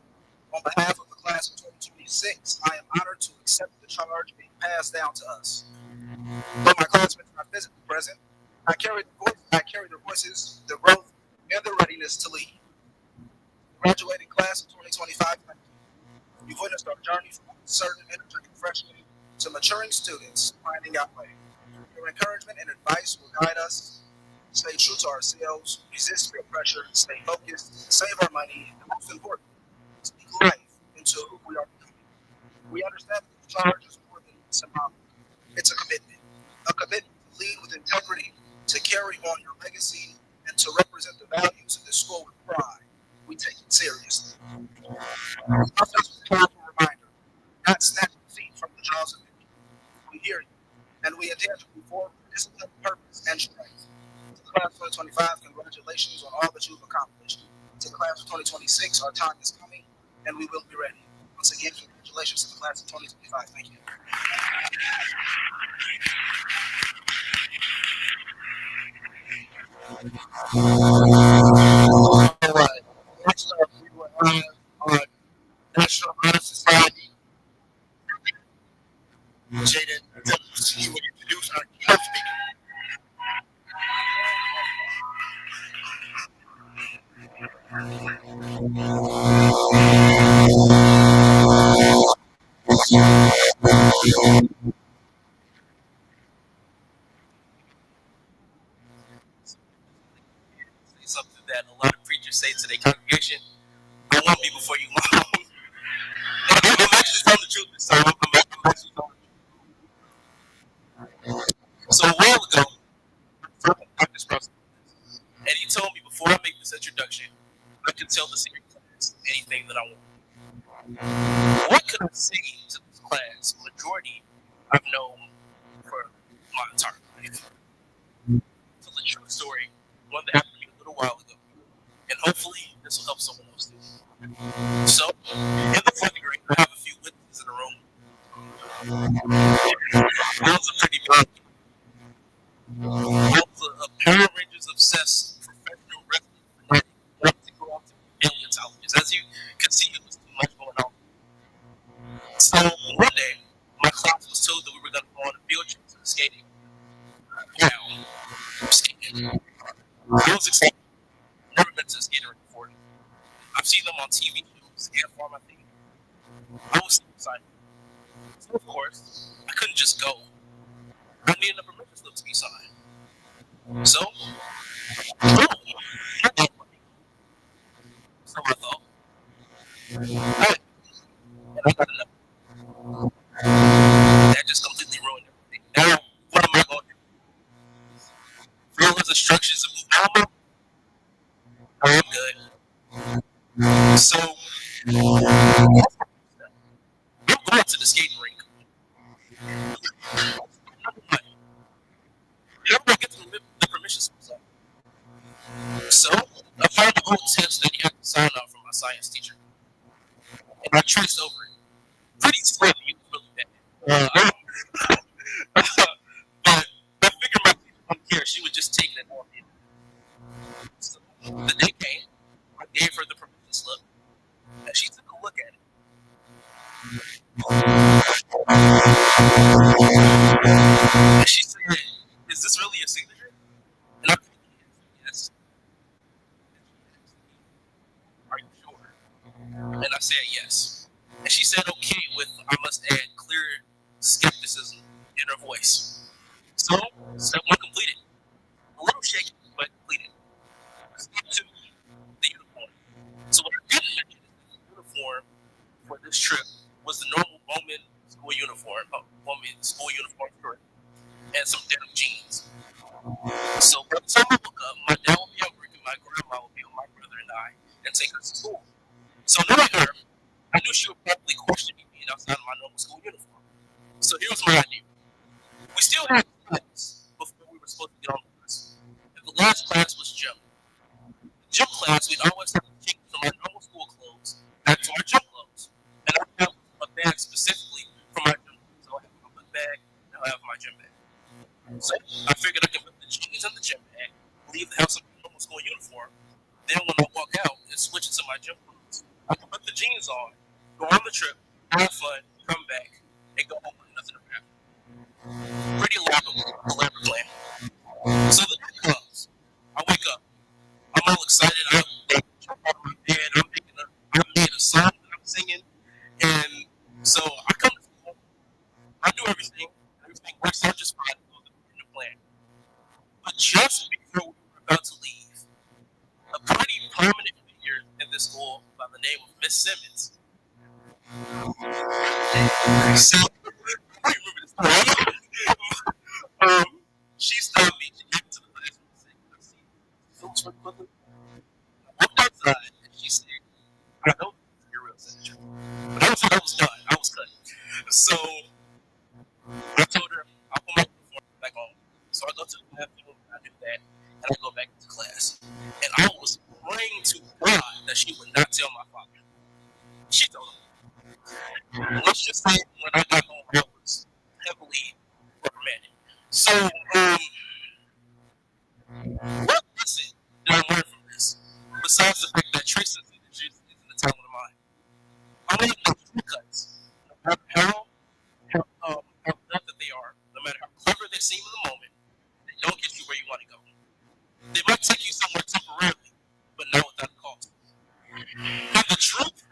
S6: On behalf of the class of 2026, I am honored to accept the charge being passed down to us. Though my classmates are not physically present, I carry their voices, their growth, and their readiness to lead. Graduating class of 2025, you've witnessed our journey from uncertain energetic freshmen to maturing students finding our way. Your encouragement and advice will guide us. Stay true to ourselves, resist peer pressure, stay focused, save our money, and most importantly, speak life into who we are becoming. We understand that the charge is more than symbolic. It's a commitment to lead with integrity, to carry on your legacy, and to represent the values of this school with pride. We take it seriously. Our first powerful reminder, not snatching feet from the jaws of victory. We hear you, and we intend to move forward with discipline, purpose, and strength. To the class of 2025, congratulations on all that you've accomplished. To the class of 2026, our time is coming, and we will be ready. Once again, congratulations to the class of 2025. Thank you.
S2: All right. Next up, we will have our National Honor Society. Jaden, you would introduce our keynote speaker.
S7: Something that a lot of preachers say to their congregation. I won't be before you long. I'm actually telling the truth this time. I'm actually telling the truth. So a while ago, I discussed this, and he told me before I make this introduction, I can tell the senior class anything that I want. What could I say to this class? Majority I've known for my entire life. Tell the true story, one that happened to me a little while ago. And hopefully this will help someone else too. So, in the fourth grade, I have a few witnesses in the room. I was a pretty big. I was a Power Rangers obsessed professional wrestling fanatic. Wanted to go out to paleontologist. As you can see, it was too much going on. So one day, my class was told that we were going to go on a field trip to skating. Wow, skating. I was excited. Never been to a skater before. I've seen them on TV shows and for my thing. I was so excited. So of course, I couldn't just go. I needed a permission slip to be signed. So, so I thought, alright, and I got enough. That just completely ruined everything. Now, what am I going to do? Follow his instructions and move on? I'm good. So, I'm going to the skating rink. How do I get the permission slips up? So, I found the old test that you have to sign off from my science teacher. And I traced over it. Pretty slim, it was really bad. But I figured my teacher wouldn't care. She would just take it off. So, the day came. I gave her the permission slip. And she took a look at it. And she said, "Is this really your signature?" And I said, "Yes." "Are you sure?" And I said, "Yes." And she said, "Okay," with, I must add, clear skepticism in her voice. So Step one completed. A little shaky, but completed. Step two, the uniform. So what I didn't mention is that the uniform for this trip was the normal Bowman school uniform, shirt, and some denim jeans. So by the time I woke up, my dad would be at work and my grandma would be with my brother and I and take us to school. So knowing her, I knew she would probably question me being outside of my normal school uniform. So here was my idea. We still had class before we were supposed to get on the bus. And the last class was gym. Gym class, we'd always have to change from our normal school clothes back to our gym clothes. And I have a bag specifically for my gym clothes. So I have my book bag and I have my gym bag. So I figured I could put the jeans in the gym bag, leave the house in my normal school uniform. Then when I walk out and switch into my gym clothes, I can put the jeans on, go on the trip, have fun, come back, and go home with nothing to happen. Pretty elaborate plan. So the day comes. I wake up. I'm all excited. I jump out of my bed. I made a song that I'm singing. And so I come to school. I do everything. Everything works out just fine in the plan. But just before we were about to leave, a pretty prominent figure in this school by the name of Miss Simmons. So, I remember this story. She stopped me. She came to the classroom and said, "I see you. I walked outside and she said, I know you're real signature." But I was done. I was cut. So I told her, I'll put my uniform back on. So I go to the bathroom, I do that, and I go back into class. And I was praying to God that she would not tell my father. She told him. Let's just say when I got home, I was heavily reprimanded. So, what lesson did I learn from this? Besides the fact that Tracy is in the talent of mine. I learned that true cuts, no matter how blunt that they are, no matter how clever they seem in the moment, they don't get you where you want to go. They might take you somewhere temporarily, but not without a cost. And the truth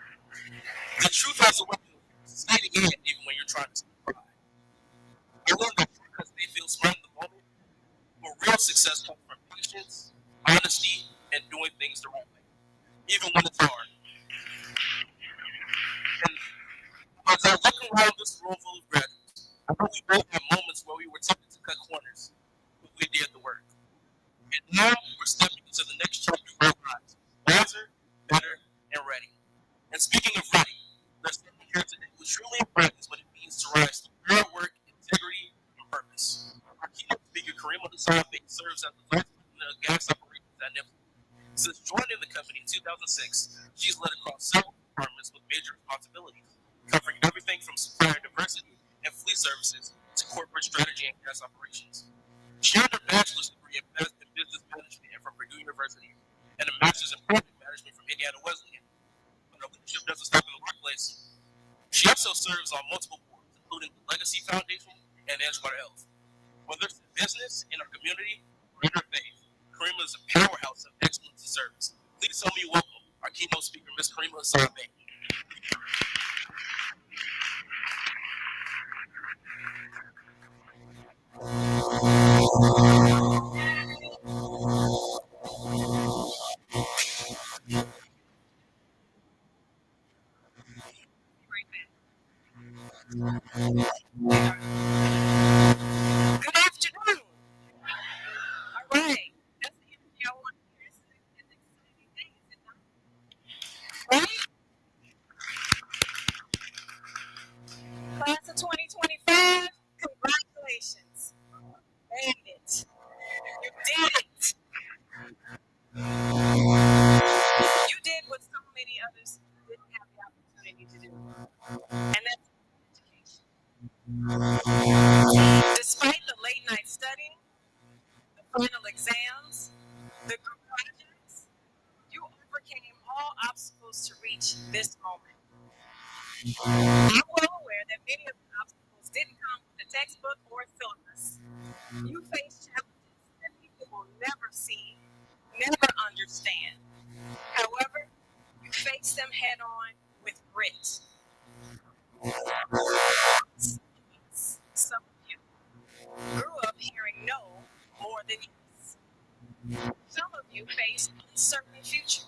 S7: has a way of sliding in even when you're trying to survive. I learned that true cuts may feel smart in the moment, but real success comes from patience, honesty, and doing things the right way, even when it's hard. And as I look around this room full of graduates, I know we both have moments where we were tempted to cut corners, but we did the work. And now we're stepping into the next chapter of our lives, wiser, better, and ready. And speaking of ready, let's stand here today who truly embraces what it means to rise through hard work, integrity, and purpose. Our keynote speaker, Karima Hassan, serves as the vice president of gas operations at Neptune. Since joining the company in 2006, she's led across several departments with major responsibilities, covering everything from supplier diversity and fleet services to corporate strategy and gas operations. She earned her bachelor's degree in business management from Purdue University and a master's in project management from Indiana Wesleyan. But her leadership doesn't stop in the workplace. She also serves on multiple boards, including the Legacy Foundation and Edgewater Health. Whether it's in business, in our community, or in her faith, Karima is a powerhouse of excellence and service. Please help me welcome our keynote speaker, Ms. Karima Hassan.
S3: Good afternoon. All right. That's the energy I want to hear. It's an exciting day, is it not? Right? Class of 2025, congratulations. Made it. You did it. You did what so many others didn't have the opportunity to do. And that's education. Despite the late night studying, the final exams, the group projects, you overcame all obstacles to reach this moment. I'm well aware that many of the obstacles didn't come with the textbook or syllabus. You face challenges that people will never see, never understand. However, you face them head on with grit. Some of you grew up hearing no than yes. Some of you face uncertain future,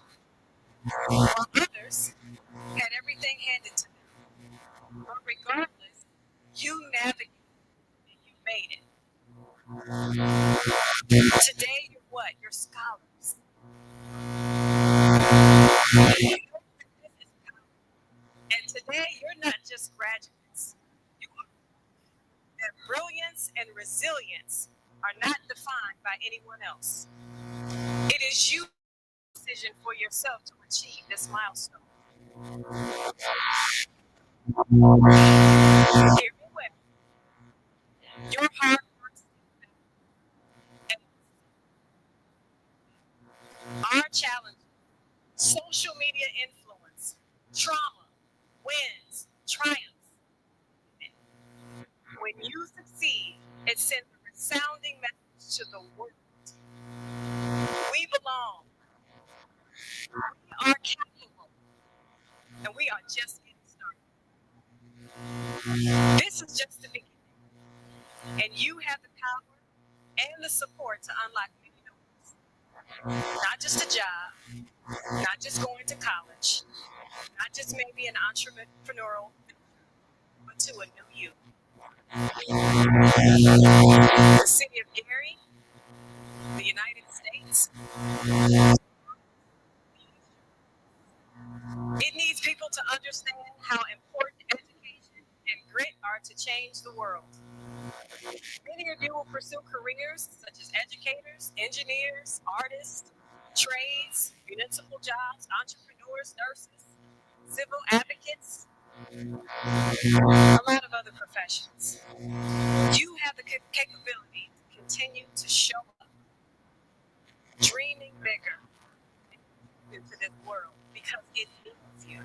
S3: while others had everything handed to them. But regardless, you navigated and you made it. Today, you're what? You're scholars. And today, you're not just graduates. You are. That brilliance and resilience are not defined by anyone else. It is your decision for yourself to achieve this milestone. Hear me well. Your hard work and our challenges, social media influence, trauma, wins, triumphs. When you succeed, it sends a resounding message to the world. We belong. We are capable. And we are just getting started. This is just the beginning. And you have the power and the support to unlock many doors. Not just a job, not just going to college, not just maybe an entrepreneurial, but to a new you. The city of Gary, the United States, it needs people to understand how important education and grit are to change the world. Many of you will pursue careers such as educators, engineers, artists, trades, municipal jobs, entrepreneurs, nurses, civil advocates, a lot of other professions. You have the capability to continue to show up, dreaming bigger into this world because it needs you.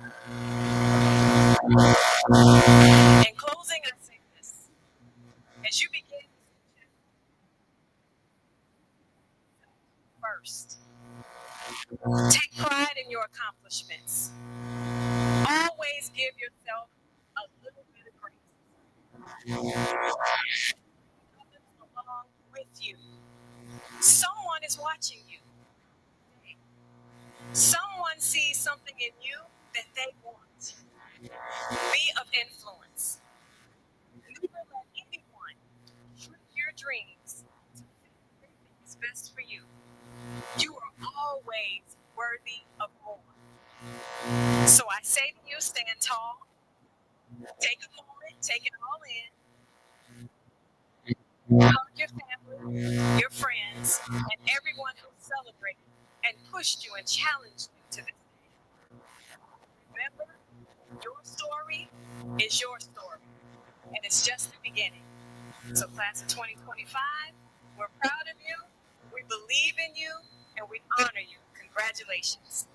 S3: In closing, I say this. As you begin first, take pride in your accomplishments. Always give yourself a little bit of grace. Others along with you. Someone is watching you. Someone sees something in you that they want. Be of influence. Never let anyone trick your dreams to fit everything is best for you. You are always worthy of more. So I say to you, stand tall. Take a moment, take it all in. Hug your family, your friends, and everyone who celebrated and pushed you and challenged you to this day. Remember, your story is your story, and it's just the beginning. So class of 2025, we're proud of you, we believe in you, and we honor you. Congratulations.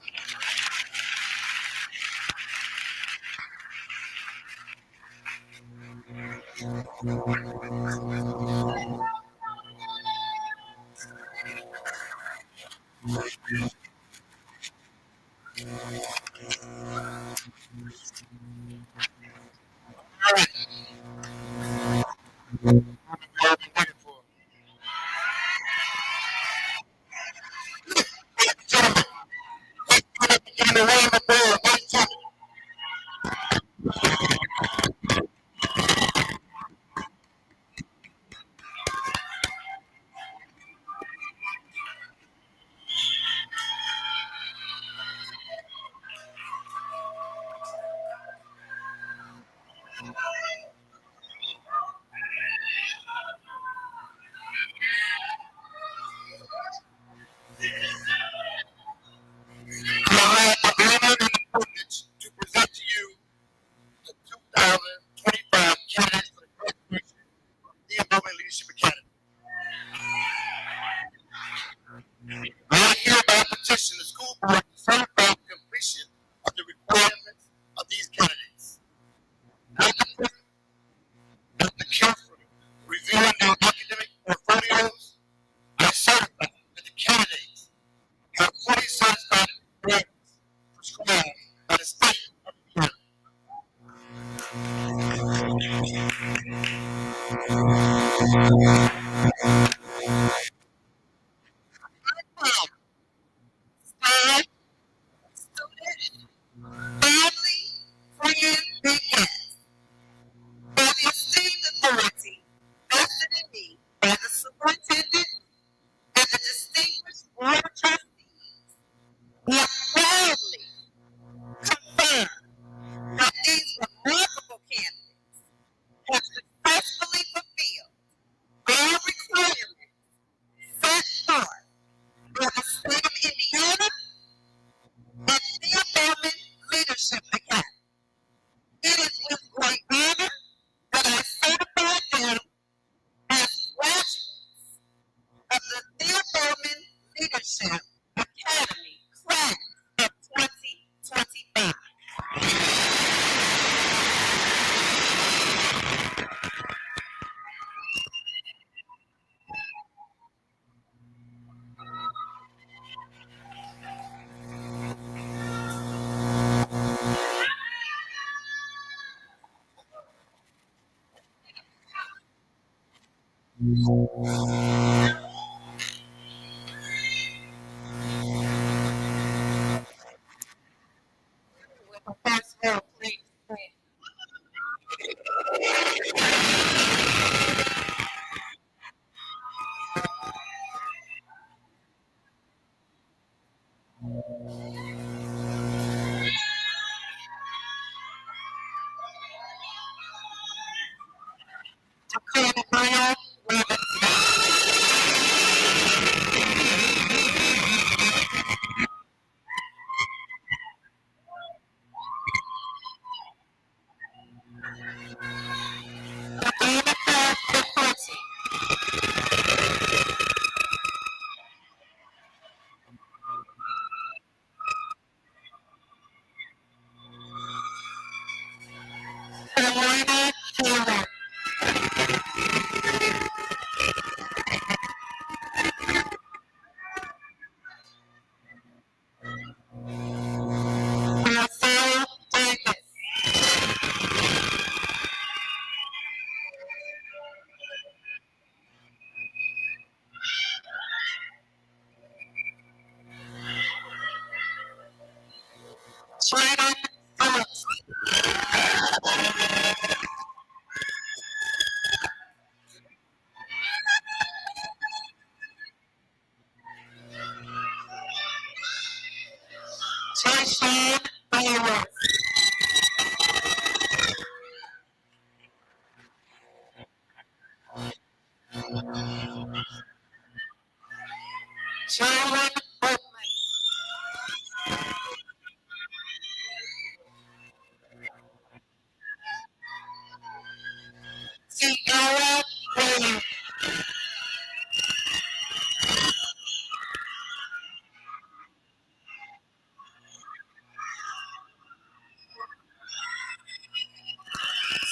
S1: To present to you the 2025 candidates for the graduation of the Enrollment Leadership Academy. I hereby petition the school board to certify the completion of the requirements of these candidates. After carefully reviewing their academic portfolios, I certify that the candidates have fully satisfied the requirements prescribed by the state of Indiana.
S3: Leadership Academy class of 2025. With the first row, please. Dakota Brown, Carolina Taylor. Marcel Davis. Shannon Phillips. Jason Bayworth. Sharon Boatman. Sierra Williams.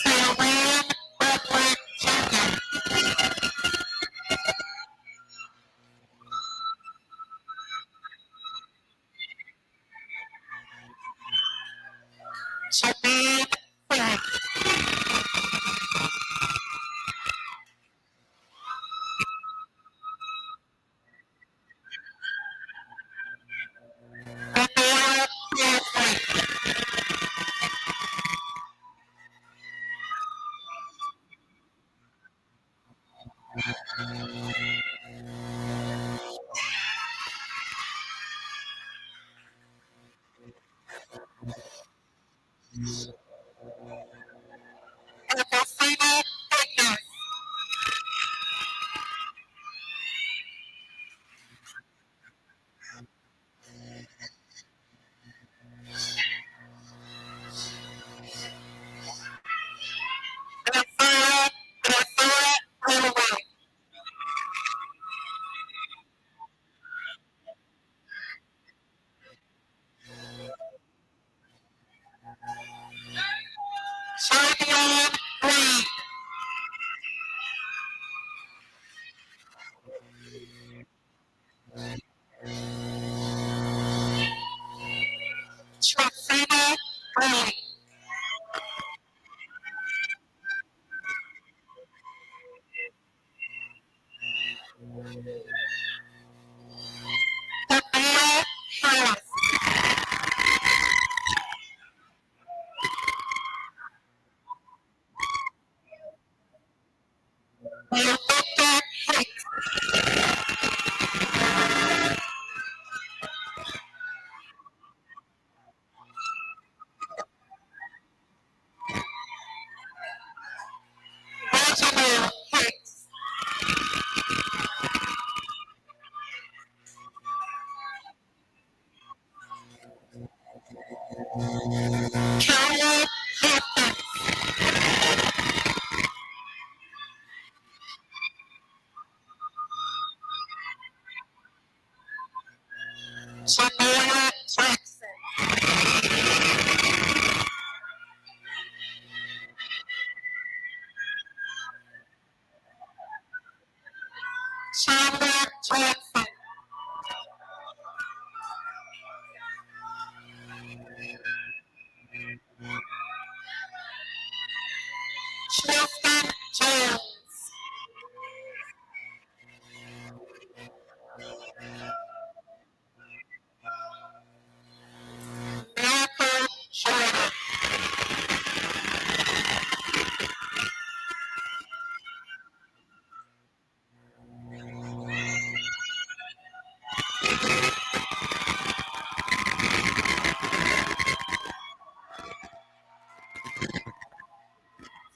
S3: Sylvain Butler Jr. Shabib Frank. Amira Pearson. Epafina Fitness. Graciela Holloway. Charlian Green. Trafina Green. Tamara Harris. Rebecca Hicks. Reginald Hicks. Kyle Hampton.
S4: Jamila Jackson. Chandler Johnson. Tristan Jones. Miracle Jordan.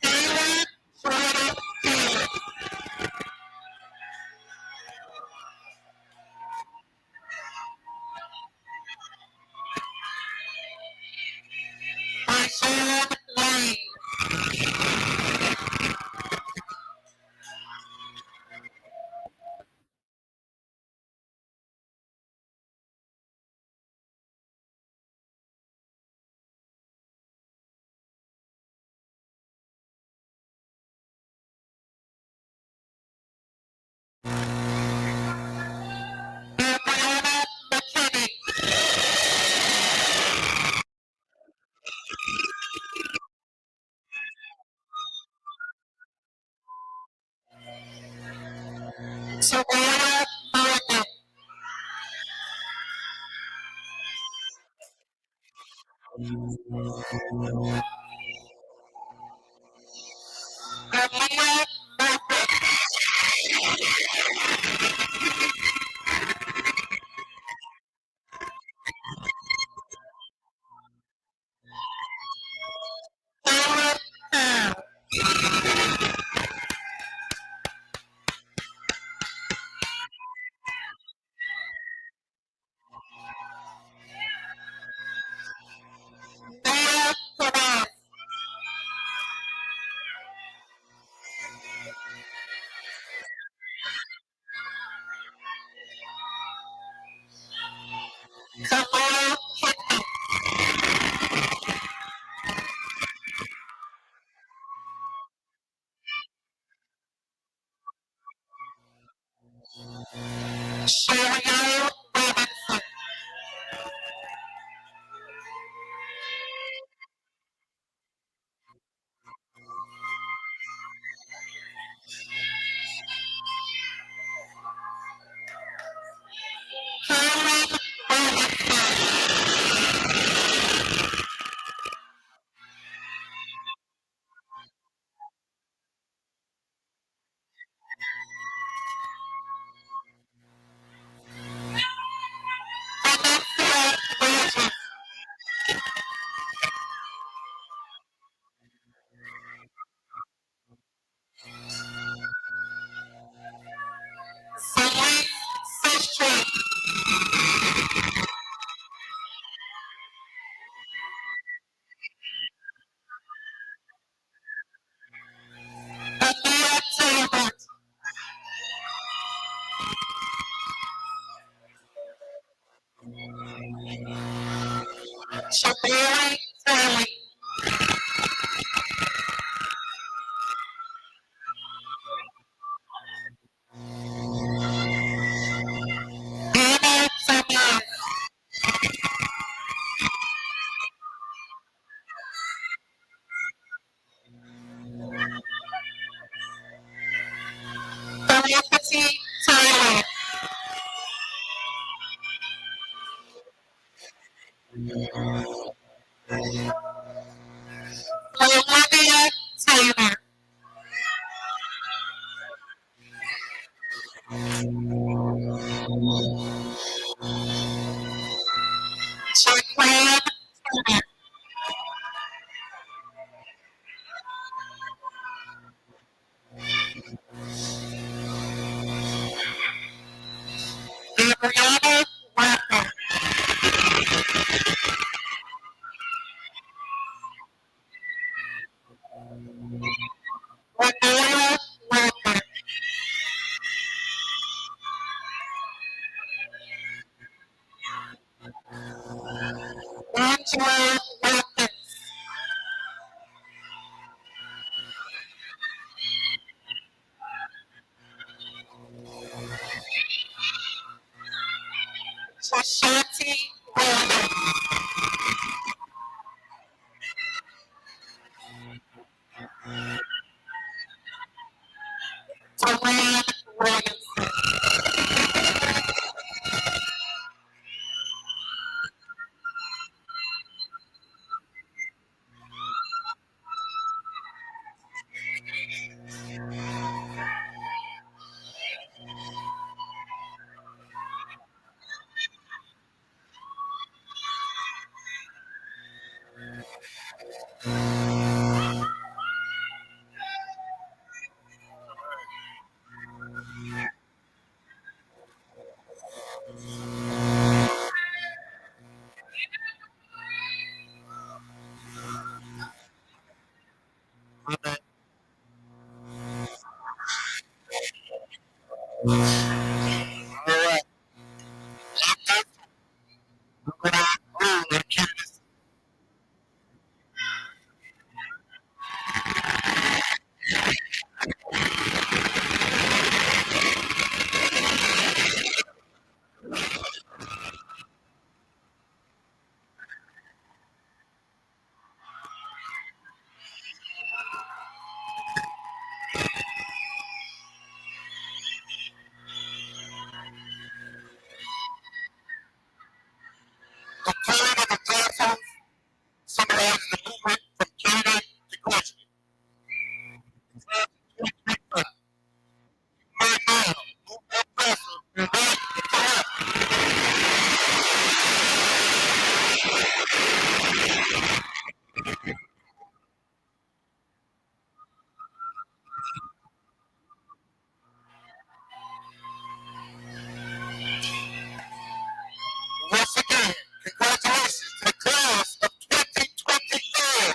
S4: Taylor Jordan Taylor. Marshawn Lane. Brianna McKinney. Savannah Morgan. Amanda Murphy. Taylor Powell. Noah Perez. Kamala Hickman. Cheryl Robinson. Karen Robinson. Valencia Rogers. Celeste Sestri. Amira Talbot. Shabiri Turley. Anna Samuel. Felicity Tyler. Olivia Taylor. Jaquan Turner. Gabriella Walker. Renata Walker. Angela Watkins. Ashanti Williams. Joanne Williamson.
S7: My bad. All right. The killing of the Jacksons symbolizes the movement from Keynote to questioning. Right now, move that faster and right to left. Once again, congratulations to the class of 2024.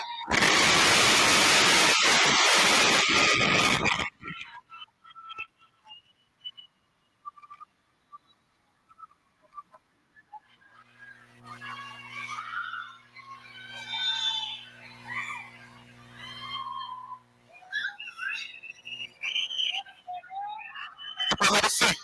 S7: Have a seat.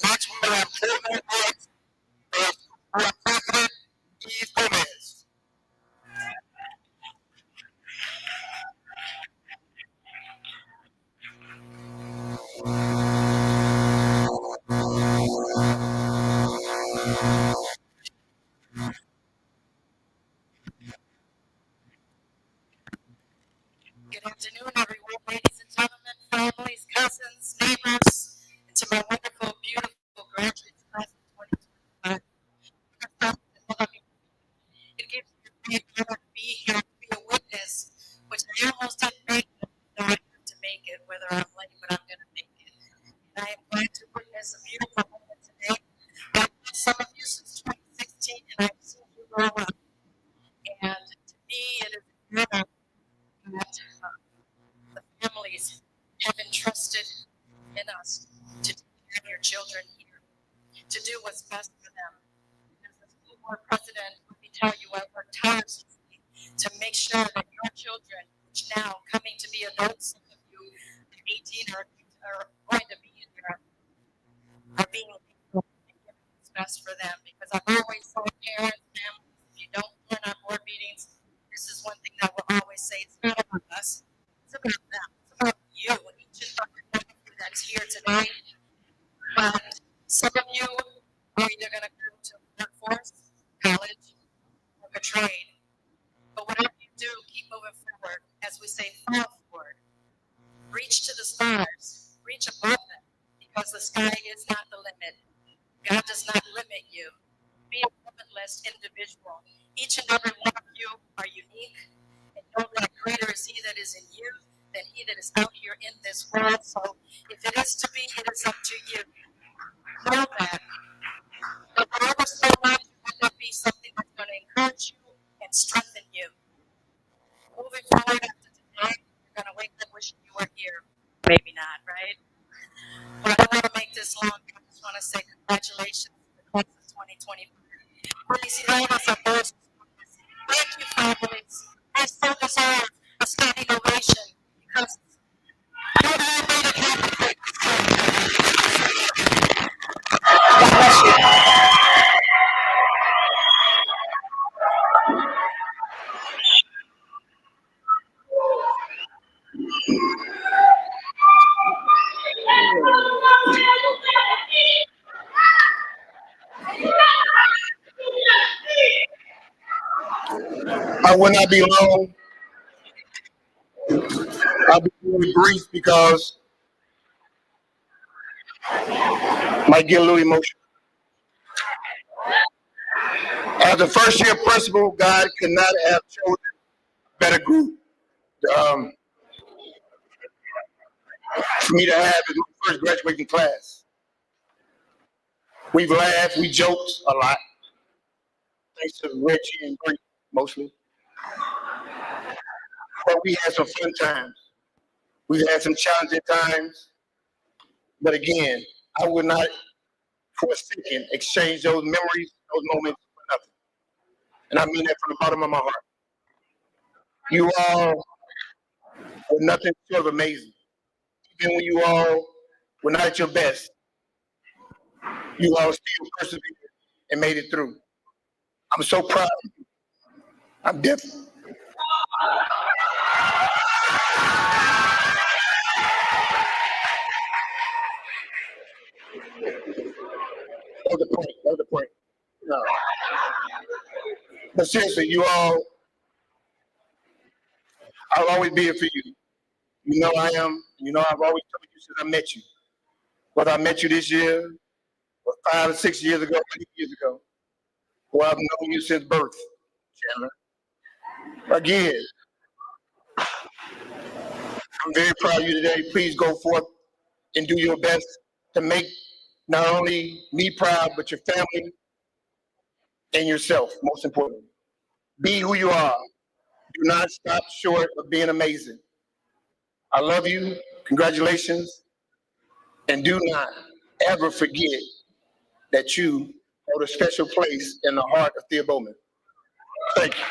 S7: Next, we have President X of President Eve Gomez.
S4: Good afternoon, everyone, ladies and gentlemen, families, cousins, neighbors, and to my wonderful, beautiful graduates class of 2025. It gives me a great honor to be here to be a witness, which I almost didn't make it, but I have to make it, whether I'm late, but I'm going to make it. And I am glad to witness a beautiful moment today. I've known some of you since 2016, and I've seen you grow up. And to me, it is an honor that the families have entrusted in us to take care of your children here, to do what's best for them. As the school board president, let me tell you, I work tirelessly to make sure that your children, which now coming to be adults, some of you 18 are going to be in there, are being able to give what's best for them. Because I've always told parents, families, if you don't turn on board meetings, this is one thing that I will always say, it's not about us, it's about them, it's about you, each and every one of you that's here today. But some of you are either going to go to the workforce, college, or a trade. But whatever you do, keep moving forward. As we say, fall forward. Reach to the stars. Reach above them. Because the sky is not the limit. God does not limit you. Be a limitless individual. Each and every one of you are unique. And know that greater is He that is in you than he that is out here in this world. So if it is to be, it is up to you. Know that. But whatever surrounds you, let that be something that's going to encourage you and strengthen you. Moving forward after today, you're going to wake up wishing you were here. Maybe not, right? But I want to make this long. I just want to say congratulations to the class of 2025. Felicidades a todos. Thank you, families. I so deserve a standing ovation because you all made it happen. God bless you.
S8: I will not be long. I'll be really brief because I might get a little emotional. As a first year principal, God could not have chosen a better group for me to have as my first graduating class. We've laughed, we joked a lot, thanks to Reggie and Bree mostly. But we had some fun times. We've had some challenging times. But again, I would not for a second exchange those memories, those moments for nothing. And I mean that from the bottom of my heart. You all were nothing short of amazing. Even when you all were not at your best, you all still persevered and made it through. I'm so proud of you. I'm definitely. That was the point. No. But seriously, you all, I'll always be here for you. You know I am. You know I've always told you since I met you. Whether I met you this year, or 5 or 6 years ago, 8 years ago, or I've known you since birth, Chandler. Again, I'm very proud of you today. Please go forth and do your best to make not only me proud, but your family and yourself, most importantly. Be who you are. Do not stop short of being amazing. I love you. Congratulations. And do not ever forget that you hold a special place in the heart of Thea Bowman. Thank you.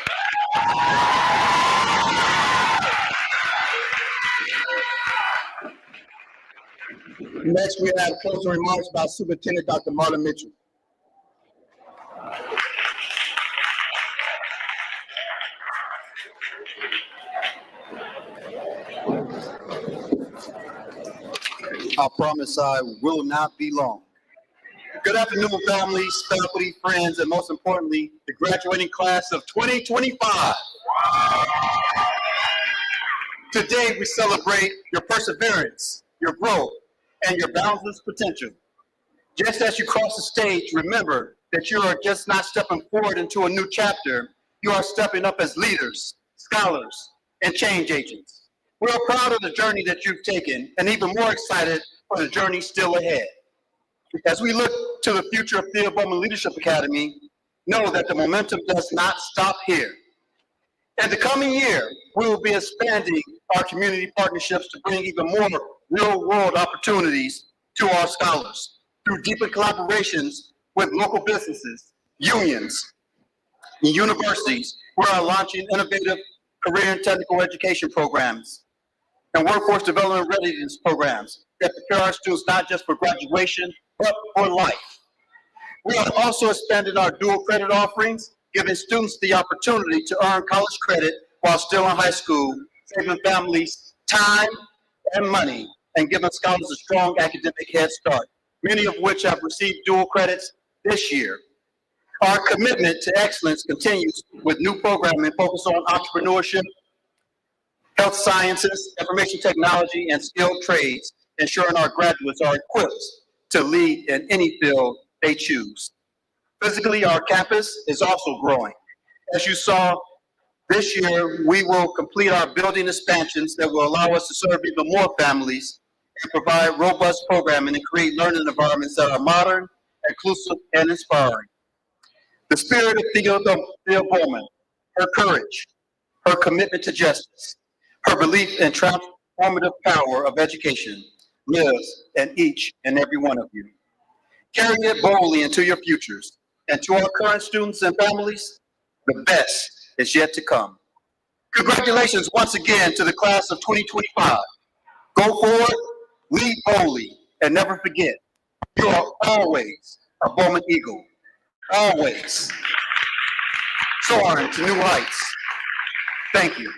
S8: Next, we have closing remarks by Superintendent Dr. Marlon Mitchell.
S5: I promise I will not be long. Good afternoon, families, faculty, friends, and most importantly, the graduating class of 2025. Today, we celebrate your perseverance, your growth, and your boundless potential. Just as you cross the stage, remember that you are just not stepping forward into a new chapter, you are stepping up as leaders, scholars, and change agents. We are proud of the journey that you've taken and even more excited for the journey still ahead. As we look to the future of Thea Bowman Leadership Academy, know that the momentum does not stop here. In the coming year, we will be expanding our community partnerships to bring even more real-world opportunities to our scholars through deeper collaborations with local businesses, unions, and universities. We are launching innovative career and technical education programs and workforce development readiness programs that prepare our students not just for graduation, but for life. We are also expanding our dual credit offerings, giving students the opportunity to earn college credit while still in high school, saving families time and money, and giving scholars a strong academic head start, many of which have received dual credits this year. Our commitment to excellence continues with new programming focused on entrepreneurship, health sciences, information technology, and skilled trades, ensuring our graduates are equipped to lead in any field they choose. Physically, our campus is also growing. As you saw, this year we will complete our building expansions that will allow us to serve even more families and provide robust programming and create learning environments that are modern, inclusive, and inspiring. The spirit of Thea Bowman, her courage, her commitment to justice, her belief in transformative power of education lives in each and every one of you. Carry it boldly into your futures. And to our current students and families, the best is yet to come. Congratulations once again to the class of 2025. Go forward, lead boldly, and never forget, you are always a Bowman Eagle. Always soaring to new heights. Thank you.